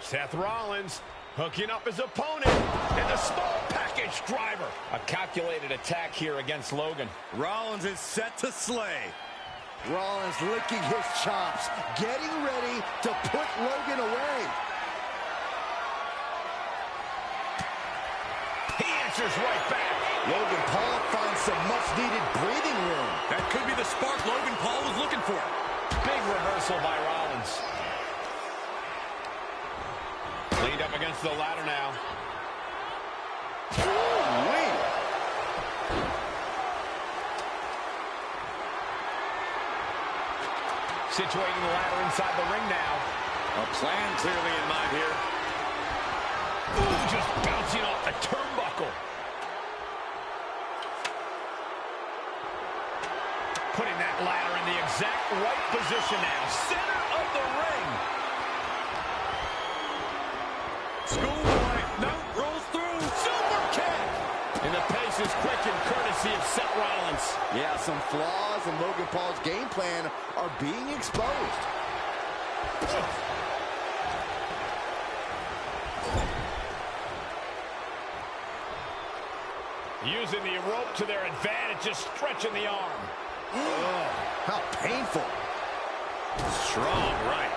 Seth Rollins hooking up his opponent, and the small package driver. A calculated attack here against Logan. Rollins is set to slay. Rollins licking his chops, getting ready to put Logan away. He answers right back. Logan Paul finds some much-needed breathing room. That could be the spark Logan Paul was looking for. Big reversal by Rollins. Leaned up against the ladder now. Ooh-wee. Situating the ladder inside the ring now. A plan clearly in mind here. Ooh, just bouncing off the turnbuckle. Putting that ladder in the exact right position now. Center of the ring. Schoolboy, no, rolls through. Super kick. And the pace is quick and courtesy of Seth Rollins. Yeah, some flaws in Logan Paul's game plan are being exposed. Using the rope to their advantage, just stretching the arm. Oh, how painful. Strong right.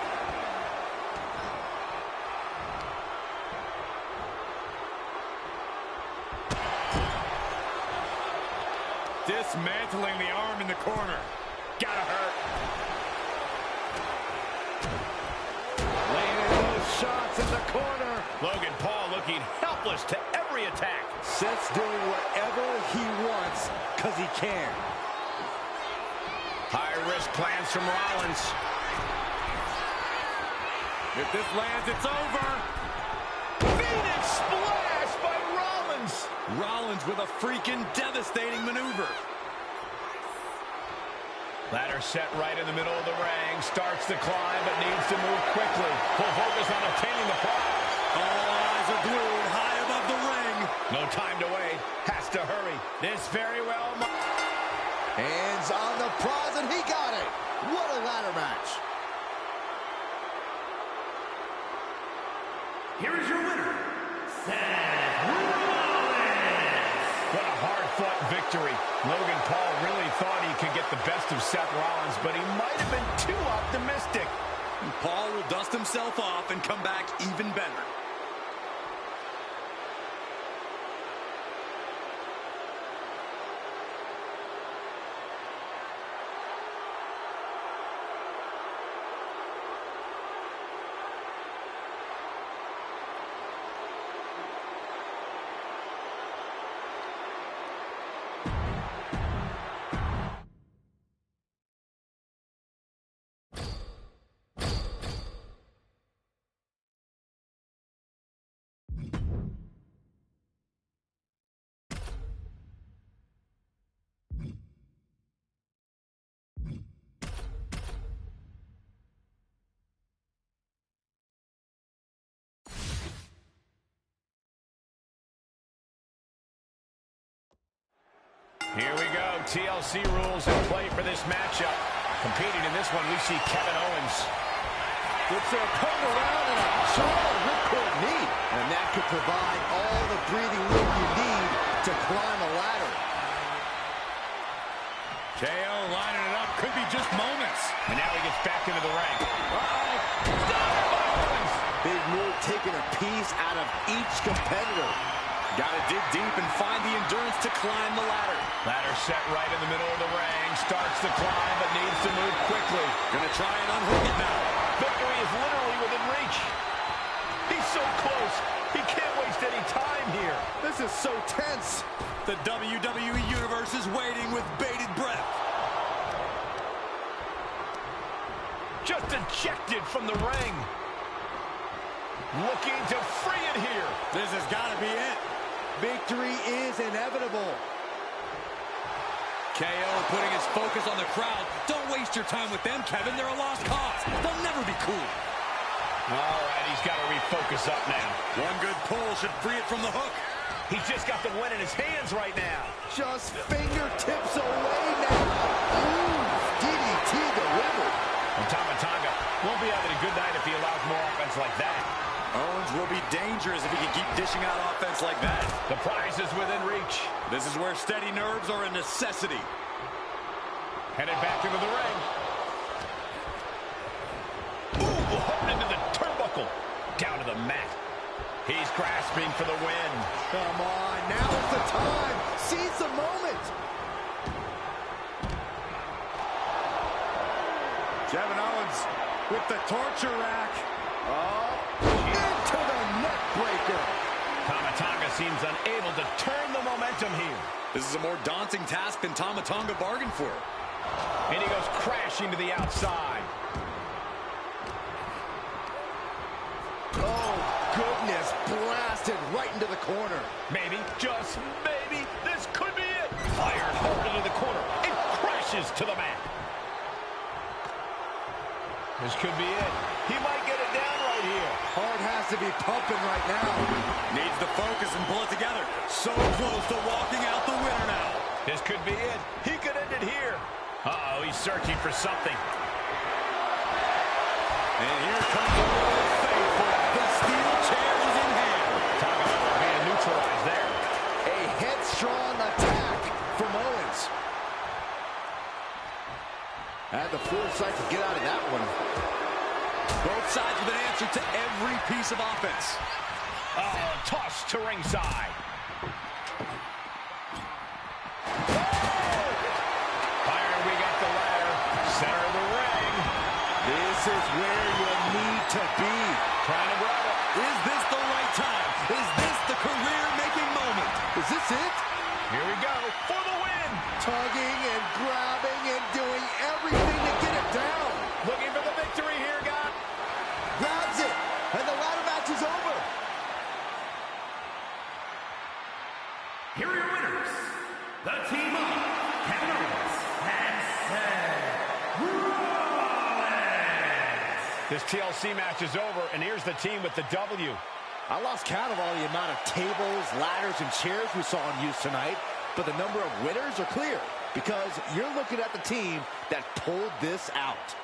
Dismantling the arm in the corner. Gotta hurt. Laying in those shots in the corner. Logan Paul looking helpless to every attack. Seth's doing whatever he wants because he can. High-risk plans from Rollins. If this lands, it's over. Phoenix splash by Rollins. Rollins with a freaking devastating maneuver. Ladder set right in the middle of the ring. Starts to climb, but needs to move quickly. Full focus on obtaining the prize. All eyes are glued high above the ring. No time to wait. Has to hurry. This very well. Hands on the prize, and he got it. What a ladder match. Here is your winner, Seth Rollins. What a hard-fought victory. Logan Paul really thought he could get the best of Seth Rollins, but he might have been too optimistic. Paul will dust himself off and come back even better. Here we go. TLC rules in play for this matchup. Competing in this one, we see Kevin Owens. It's their opponent around in a giant ripcord knee. And that could provide all the breathing room you need to climb a ladder. KO lining it up. Could be just moments. And now he gets back into the ring. Uh-oh. Stop it, Owens! Big move, taking a piece out of each competitor. Got to dig deep and find the endurance to climb the ladder. Ladder set right in the middle of the ring. Starts the climb, but needs to move quickly. Gonna try and unhook it now. Victory is literally within reach. He's so close. He can't waste any time here. This is so tense. The WWE Universe is waiting with bated breath. Just ejected from the ring. Looking to free it here. This has got to be it. Victory is inevitable. KO putting his focus on the crowd. Don't waste your time with them, Kevin. They're a lost cause. They'll never be cool. All right, he's got to refocus up now. One good pull should free it from the hook. He's just got the win in his hands right now. Just fingertips away now. Ooh, DDT delivered. And Tonga won't be having a good night if he allows more offense like that. Owens will be dangerous if he can keep dishing out offense like that. The prize is within reach. This is where steady nerves are a necessity. Headed back into the ring. Ooh, hard into the turnbuckle. Down to the mat. He's grasping for the win. Come on, now is the time. Seize the moment. Kevin Owens with the torture rack. Oh, into the neck breaker. Tonga seems unable to turn the momentum here. This is a more daunting task than Tonga bargained for. And he goes crashing to the outside. Oh, goodness, blasted right into the corner. Maybe, just maybe, this could be it. Fired hard into the corner. It crashes to the mat. This could be it. He might get it down right here. Heart has to be pumping right now. Needs to focus and pull it together. So close to walking out the winner now. This could be it. He could end it here. Uh-oh, he's searching for something. And here comes the Royal Faithful. The steel chair is in hand. Tonga being neutralized there. A headstrong attack from Owens. Had the foresight to get out of that one. Both sides with an answer to every piece of offense. Oh, toss to ringside. Byron, we got the ladder. Center of the ring. This is where you need to be. Trying to grab it. Is this the right time? Is this the career-making moment? Is this it? Here we go for the win. Tugging and grabbing and doing everything to get it down. Looking for the victory here, God. Grabs it, and the ladder match is over. Here are your winners, the team of Kevin Owens and Seth Rollins. This TLC match is over, and here's the team with the W. I lost count of all the amount of tables, ladders, and chairs we saw in use tonight, but the number of winners are clear because you're looking at the team that pulled this out.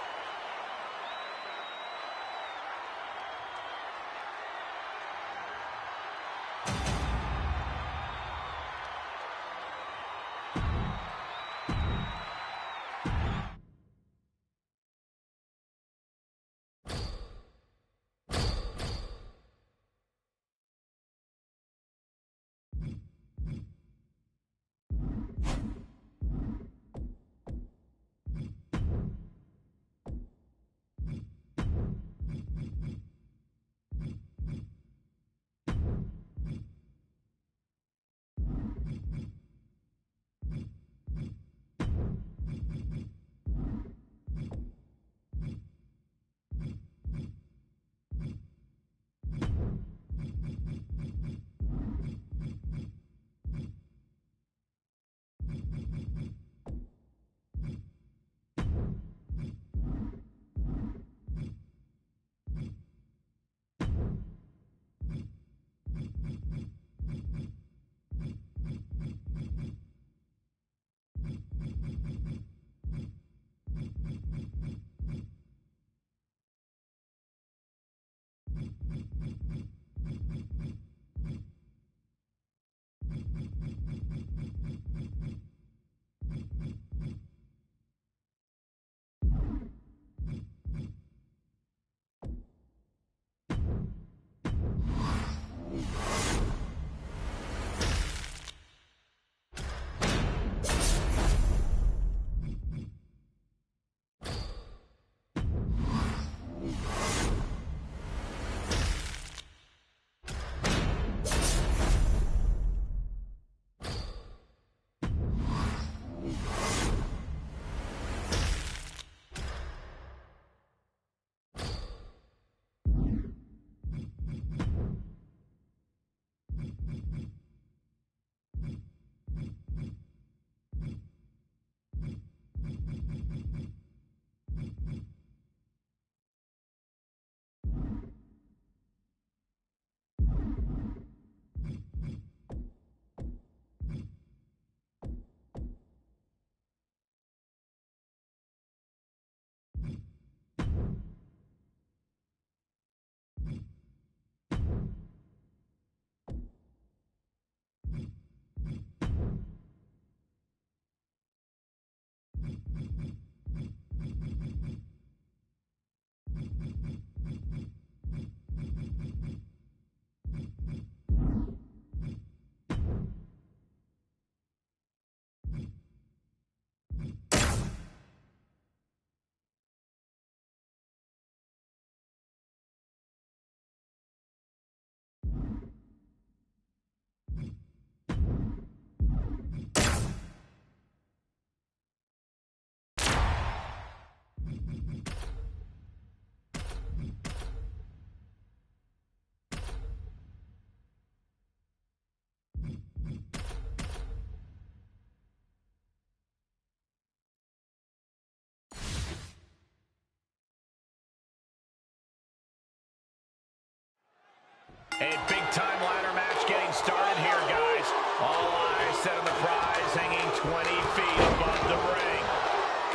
A big-time ladder match getting started here, guys. All eyes set on the prize, hanging 20 feet above the ring.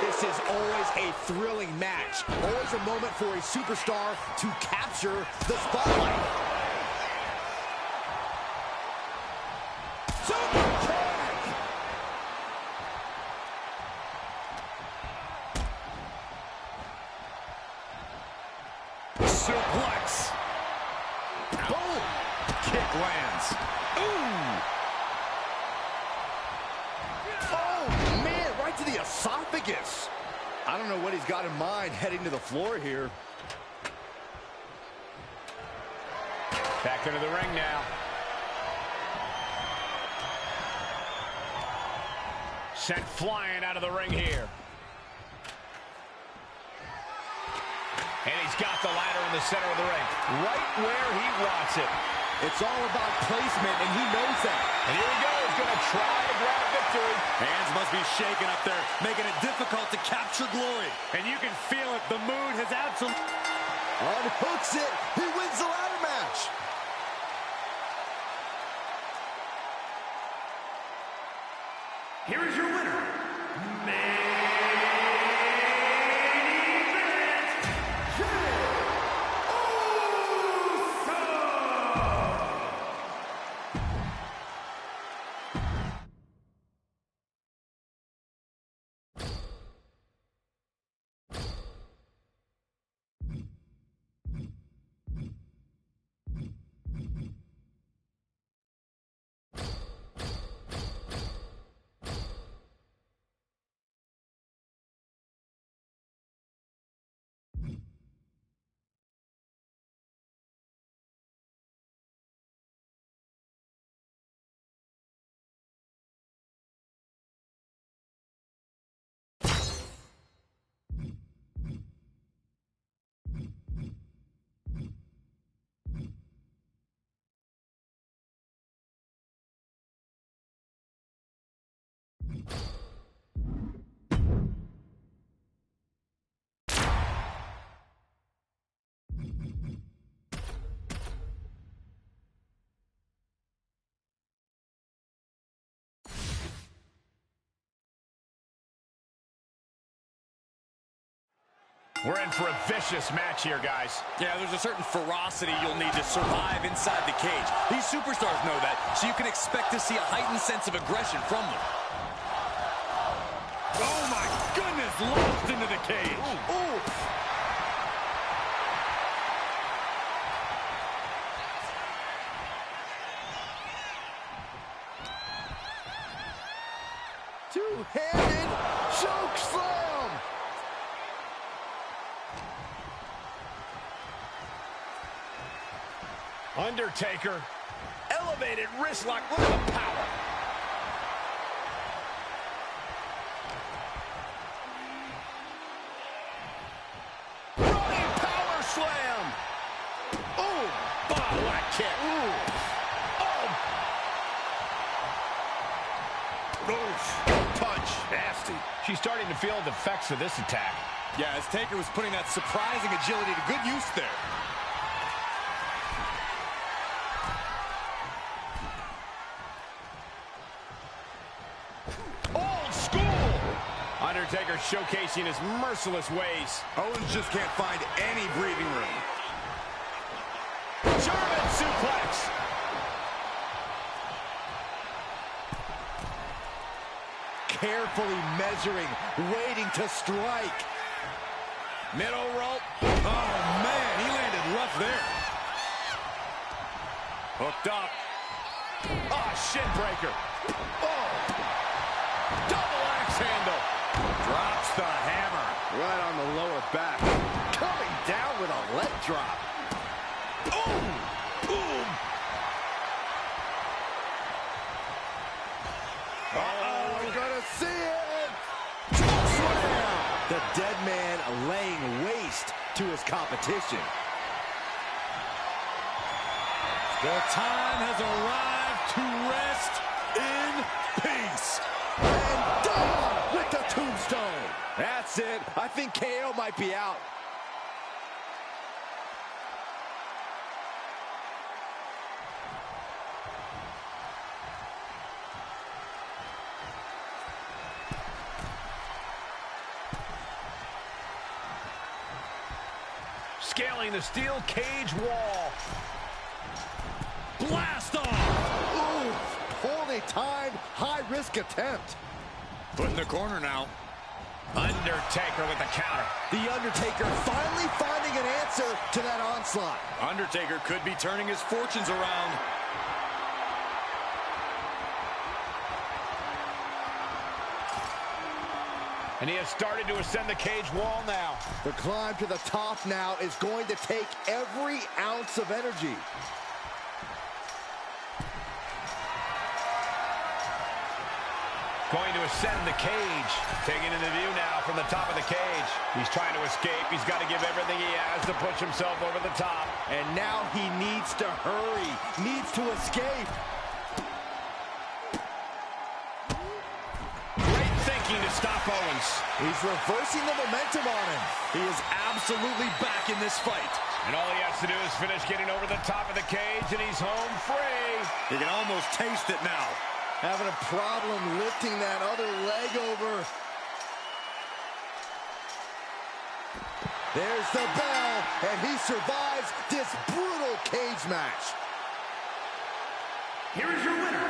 This is always a thrilling match. Always a moment for a superstar to capture the spotlight. Super kick! Suplex. Boom! Kick lands. Ooh! Oh, man, right to the esophagus. I don't know what he's got in mind heading to the floor here. Back into the ring now. Sent flying out of the ring here. And he's got the ladder in the center of the ring, right where he wants it. It's all about placement, and he knows that. And here he goes, going to try to grab victory. Hands must be shaking up there, making it difficult to capture glory. And you can feel it. The mood has absolutely... Unhooks it. He wins the ladder match. Here is your winner, main event, G-Dup. We're in for a vicious match here, guys. Yeah, there's a certain ferocity you'll need to survive inside the cage. These superstars know that, so you can expect to see a heightened sense of aggression from them. Oh, my goodness, launched into the cage. Ooh. Two-handed choke slam. Undertaker, elevated wrist lock. Look at the power. Running power slam. Ooh, bottom leg kick. Ooh. Oh. Oof. Punch. Nasty. She's starting to feel the effects of this attack. Yeah, as Taker was putting that surprising agility to good use there. Undertaker showcasing his merciless ways. Owens just can't find any breathing room. German suplex. Carefully measuring, waiting to strike. Middle rope. Oh, man, he landed rough there. Hooked up. Oh, shin breaker. Oh. Double axe handle. Drops the hammer. Right on the lower back. Coming down with a leg drop. Ooh. Ooh. Uh-oh, we're gonna see it. Slam. The dead man laying waste to his competition. The time has arrived to rest in peace. And down with the tombstone. That's it. I think KO might be out. Scaling the steel cage wall. Blast off! Ooh, poorly timed, high-risk attempt. Put in the corner now. Undertaker with the counter. The Undertaker finally finding an answer to that onslaught. Undertaker could be turning his fortunes around. And he has started to ascend the cage wall now. The climb to the top now is going to take every ounce of energy. Going to ascend the cage. Taking in the view now from the top of the cage. He's trying to escape. He's got to give everything he has to push himself over the top. And now he needs to hurry, needs to escape. Great thinking to stop Owens. He's reversing the momentum on him. He is absolutely back in this fight. And all he has to do is finish getting over the top of the cage, and he's home free. He can almost taste it now. Having a problem lifting that other leg over. There's the bell, and he survives this brutal cage match. Here is your winner,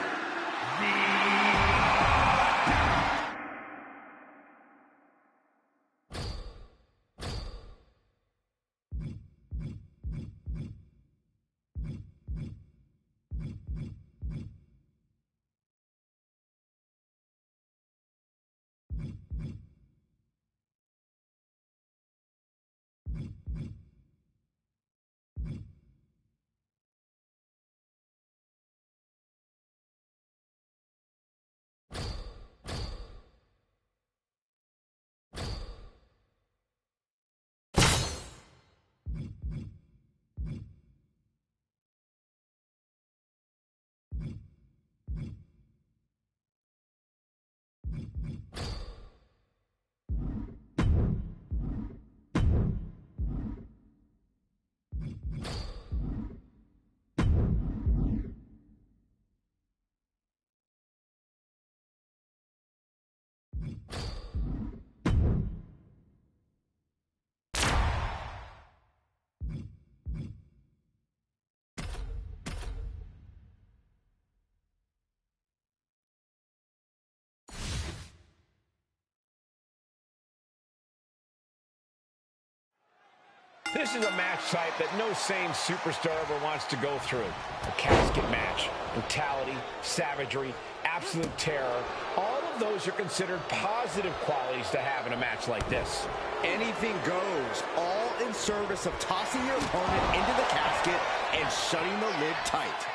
This is a match type that no sane superstar ever wants to go through. A casket match, brutality, savagery, absolute terror. All of those are considered positive qualities to have in a match like this. Anything goes, all in service of tossing your opponent into the casket and shutting the lid tight.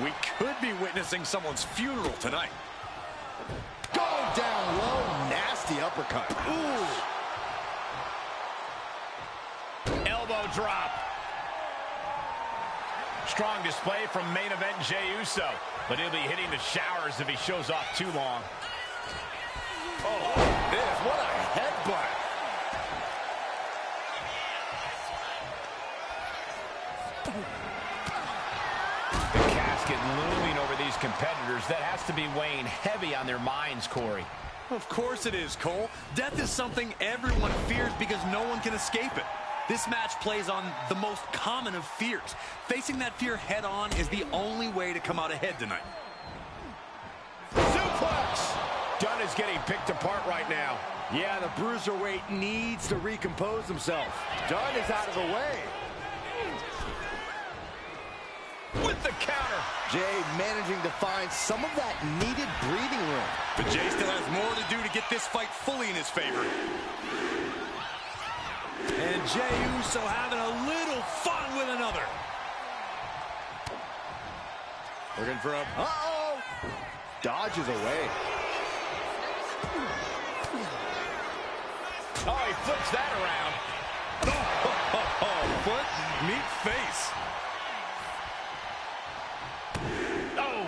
We could be witnessing someone's funeral tonight. Going down low, nasty uppercut. Ooh. Elbow drop. Strong display from main event Jey Uso, but he'll be hitting the showers if he shows off too long. Oh, this, what a headbutt. The casket looming over these competitors. That has to be weighing heavy on their minds, Corey. Of course it is, Cole. Death is something everyone fears because no one can escape it. This match plays on the most common of fears. Facing that fear head-on is the only way to come out ahead tonight. Suplex! Dunn is getting picked apart right now. Yeah, the bruiserweight needs to recompose himself. Dunn is out of the way. With the counter. Jey managing to find some of that needed breathing room. But Jey still has more to do to get this fight fully in his favor. And Jey Uso having a little fun with another. Looking for a... Uh-oh! Dodges away. Oh, he flips that around. Foot, meet face. Oh!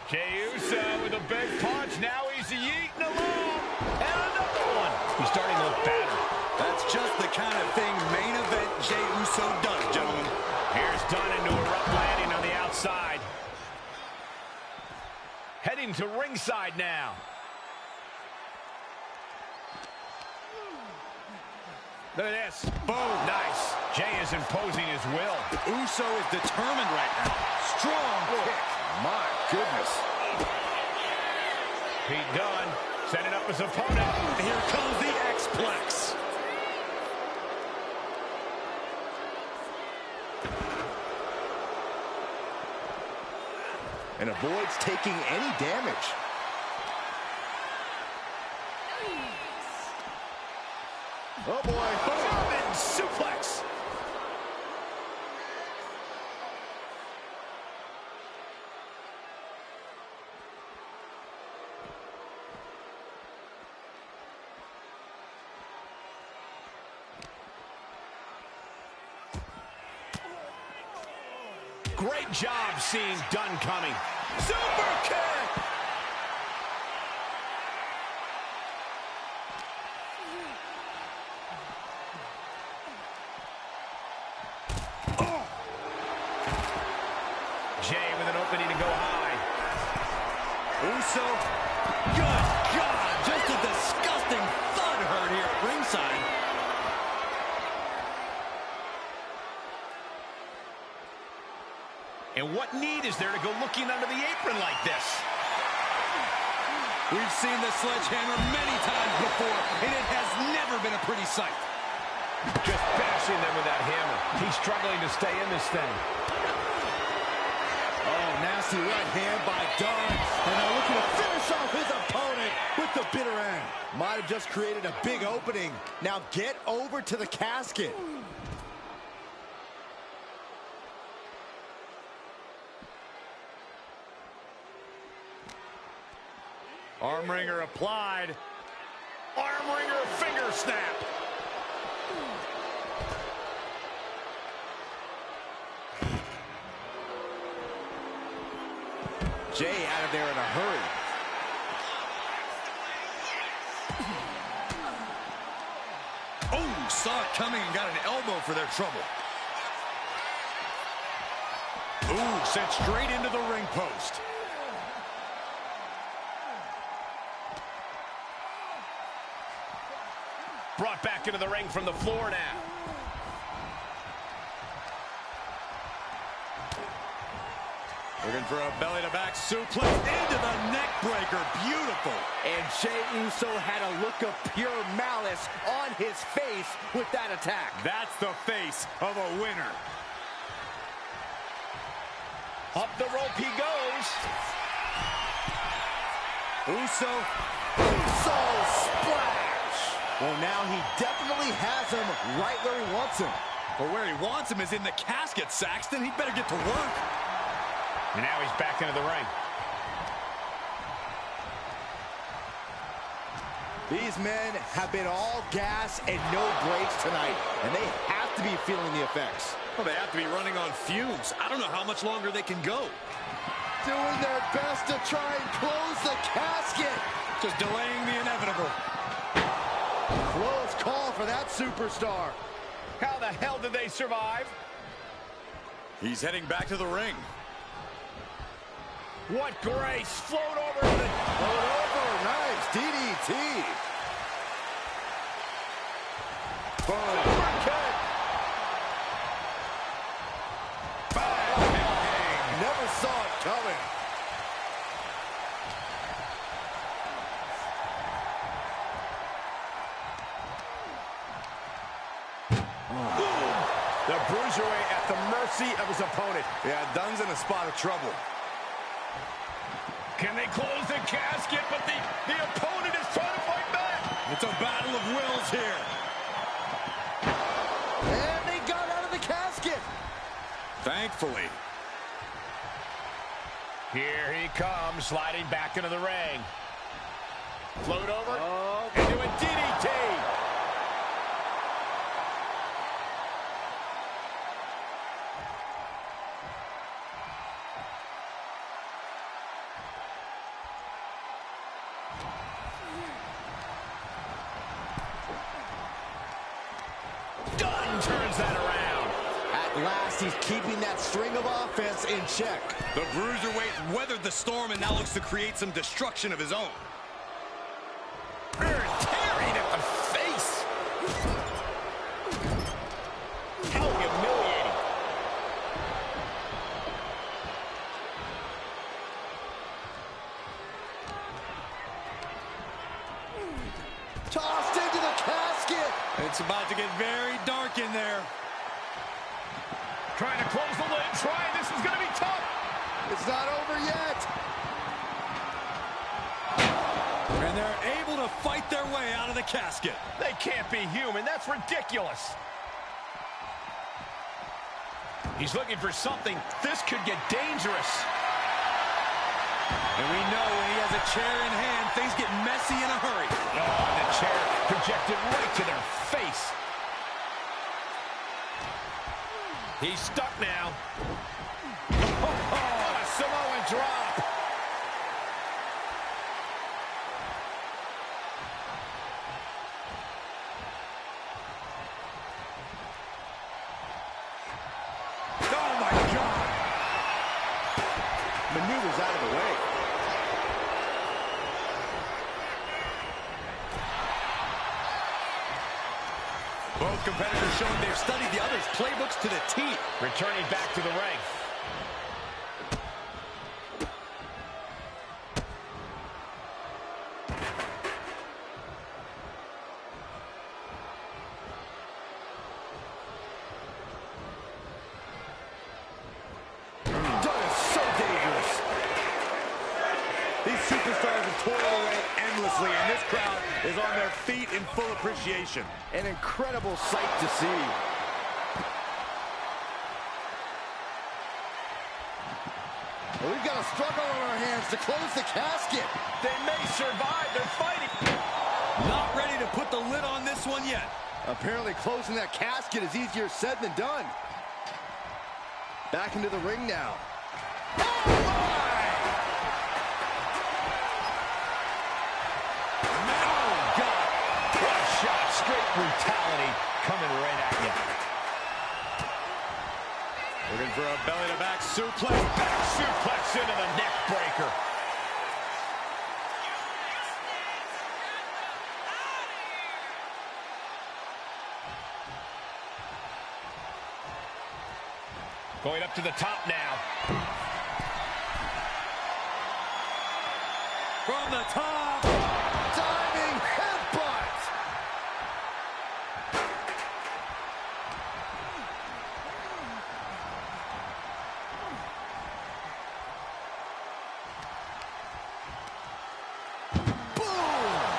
Jey Uso with a big punch. Now he's yeeting along. And another one. He's starting to look better. That's just the kind of thing main event Jey Uso does, gentlemen. Here's Dunn into a rough landing on the outside. Heading to ringside now. Look at this. Boom. Nice. Jay is imposing his will. Uso is determined right now. Strong kick. My goodness. Pete Dunne setting up his opponent. Here comes the X-Plex. And avoids taking any damage. Oh boy. German suplex. Great job seeing Dunne coming. Super kick! Oh. Jay with an opening to go high. Uso. Good God. Just a disgusting thud heard here at ringside. And what need is there to go looking under the apron like this? We've seen the sledgehammer many times before, and it has never been a pretty sight. Just bashing them with that hammer. He's struggling to stay in this thing. Oh, nasty right hand by Dunne. And they're looking to finish off his opponent with the bitter end. Might have just created a big opening. Now get over to the casket. Arm wringer applied. Arm wringer finger snap. Jay out of there in a hurry. Oh, saw it coming and got an elbow for their trouble. Ooh, sent straight into the ring post. Brought back into the ring from the floor now. Looking for a belly-to-back suplex into the neck breaker. Beautiful. And Jey Uso had a look of pure malice on his face with that attack. That's the face of a winner. Up the rope he goes. Uso. Uso splash. Well, now he definitely has him right where he wants him. But where he wants him is in the casket, Saxton. He'd better get to work. And now he's back into the ring. These men have been all gas and no brakes tonight, and they have to be feeling the effects. Well, they have to be running on fumes. I don't know how much longer they can go. Doing their best to try and close the casket. Just delaying the inevitable. Close call for that superstar. How the hell did they survive? He's heading back to the ring. What grace. Float over to the... Float over. Nice. DDT. Boom. Kick. Bang. Never saw it coming. The Bruiserweight at the mercy of his opponent. Yeah, Dunne's in a spot of trouble. Can they close the casket? But the opponent is trying to fight back. It's a battle of wills here. And they got out of the casket. Thankfully. Here he comes, sliding back into the ring. Float over Oh. into a DDT. Dunne turns that around. At last, he's keeping that string of offense in check. The Bruiserweight weathered the storm and now looks to create some destruction of his own. Tearing at the face. Trying to close the lid. This is going to be tough. It's not over yet. And they're able to fight their way out of the casket. They can't be human. That's ridiculous. He's looking for something. This could get dangerous. And we know when he has a chair in hand, things get messy in a hurry. Oh, and the chair projected right to their face. He's stuck now. Oh, a Samoan drop. Oh, my God. Maneuvers out of the way. Both competitors showing they've studied the other's playbooks to the T. Returning back to the ring. That is so dangerous. These superstars have toiled away endlessly, and this crowd is on their feet in full appreciation. An incredible sight to see. Well, we've got a struggle on our hands to close the casket. They may survive. They're fighting. Not ready to put the lid on this one yet. Apparently closing that casket is easier said than done. Back into the ring now. Oh, my! Oh, God. What a shot. Straight brutality coming right at you. Looking for a belly-to-back suplex. Back suplex into the neck breaker. Going up to the top now. From the top. Diving headbutt. Boom!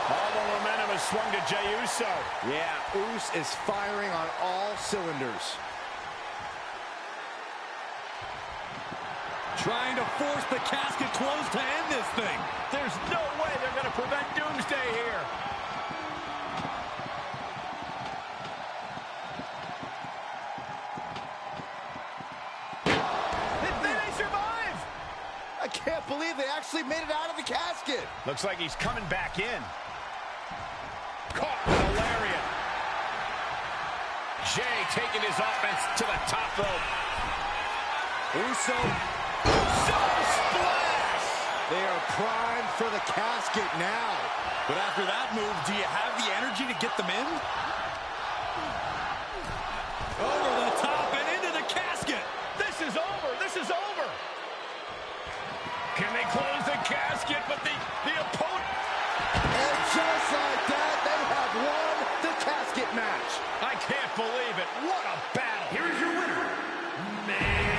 All the momentum has swung to Jey Uso. Yeah, Uso is firing on all cylinders. Trying to force the casket closed to end this thing. There's no way they're going to prevent Doomsday here. They may survive. I can't believe they actually made it out of the casket. Looks like he's coming back in. Caught with a lariat. Jey taking his offense to the top rope. Uso. Splash! They are primed for the casket now. But after that move, do you have the energy to get them in? Over the top and into the casket. This is over. This is over. Can they close the casket? But the opponent... And just like that, they have won the casket match. I can't believe it. What a battle. Here is your winner, Man.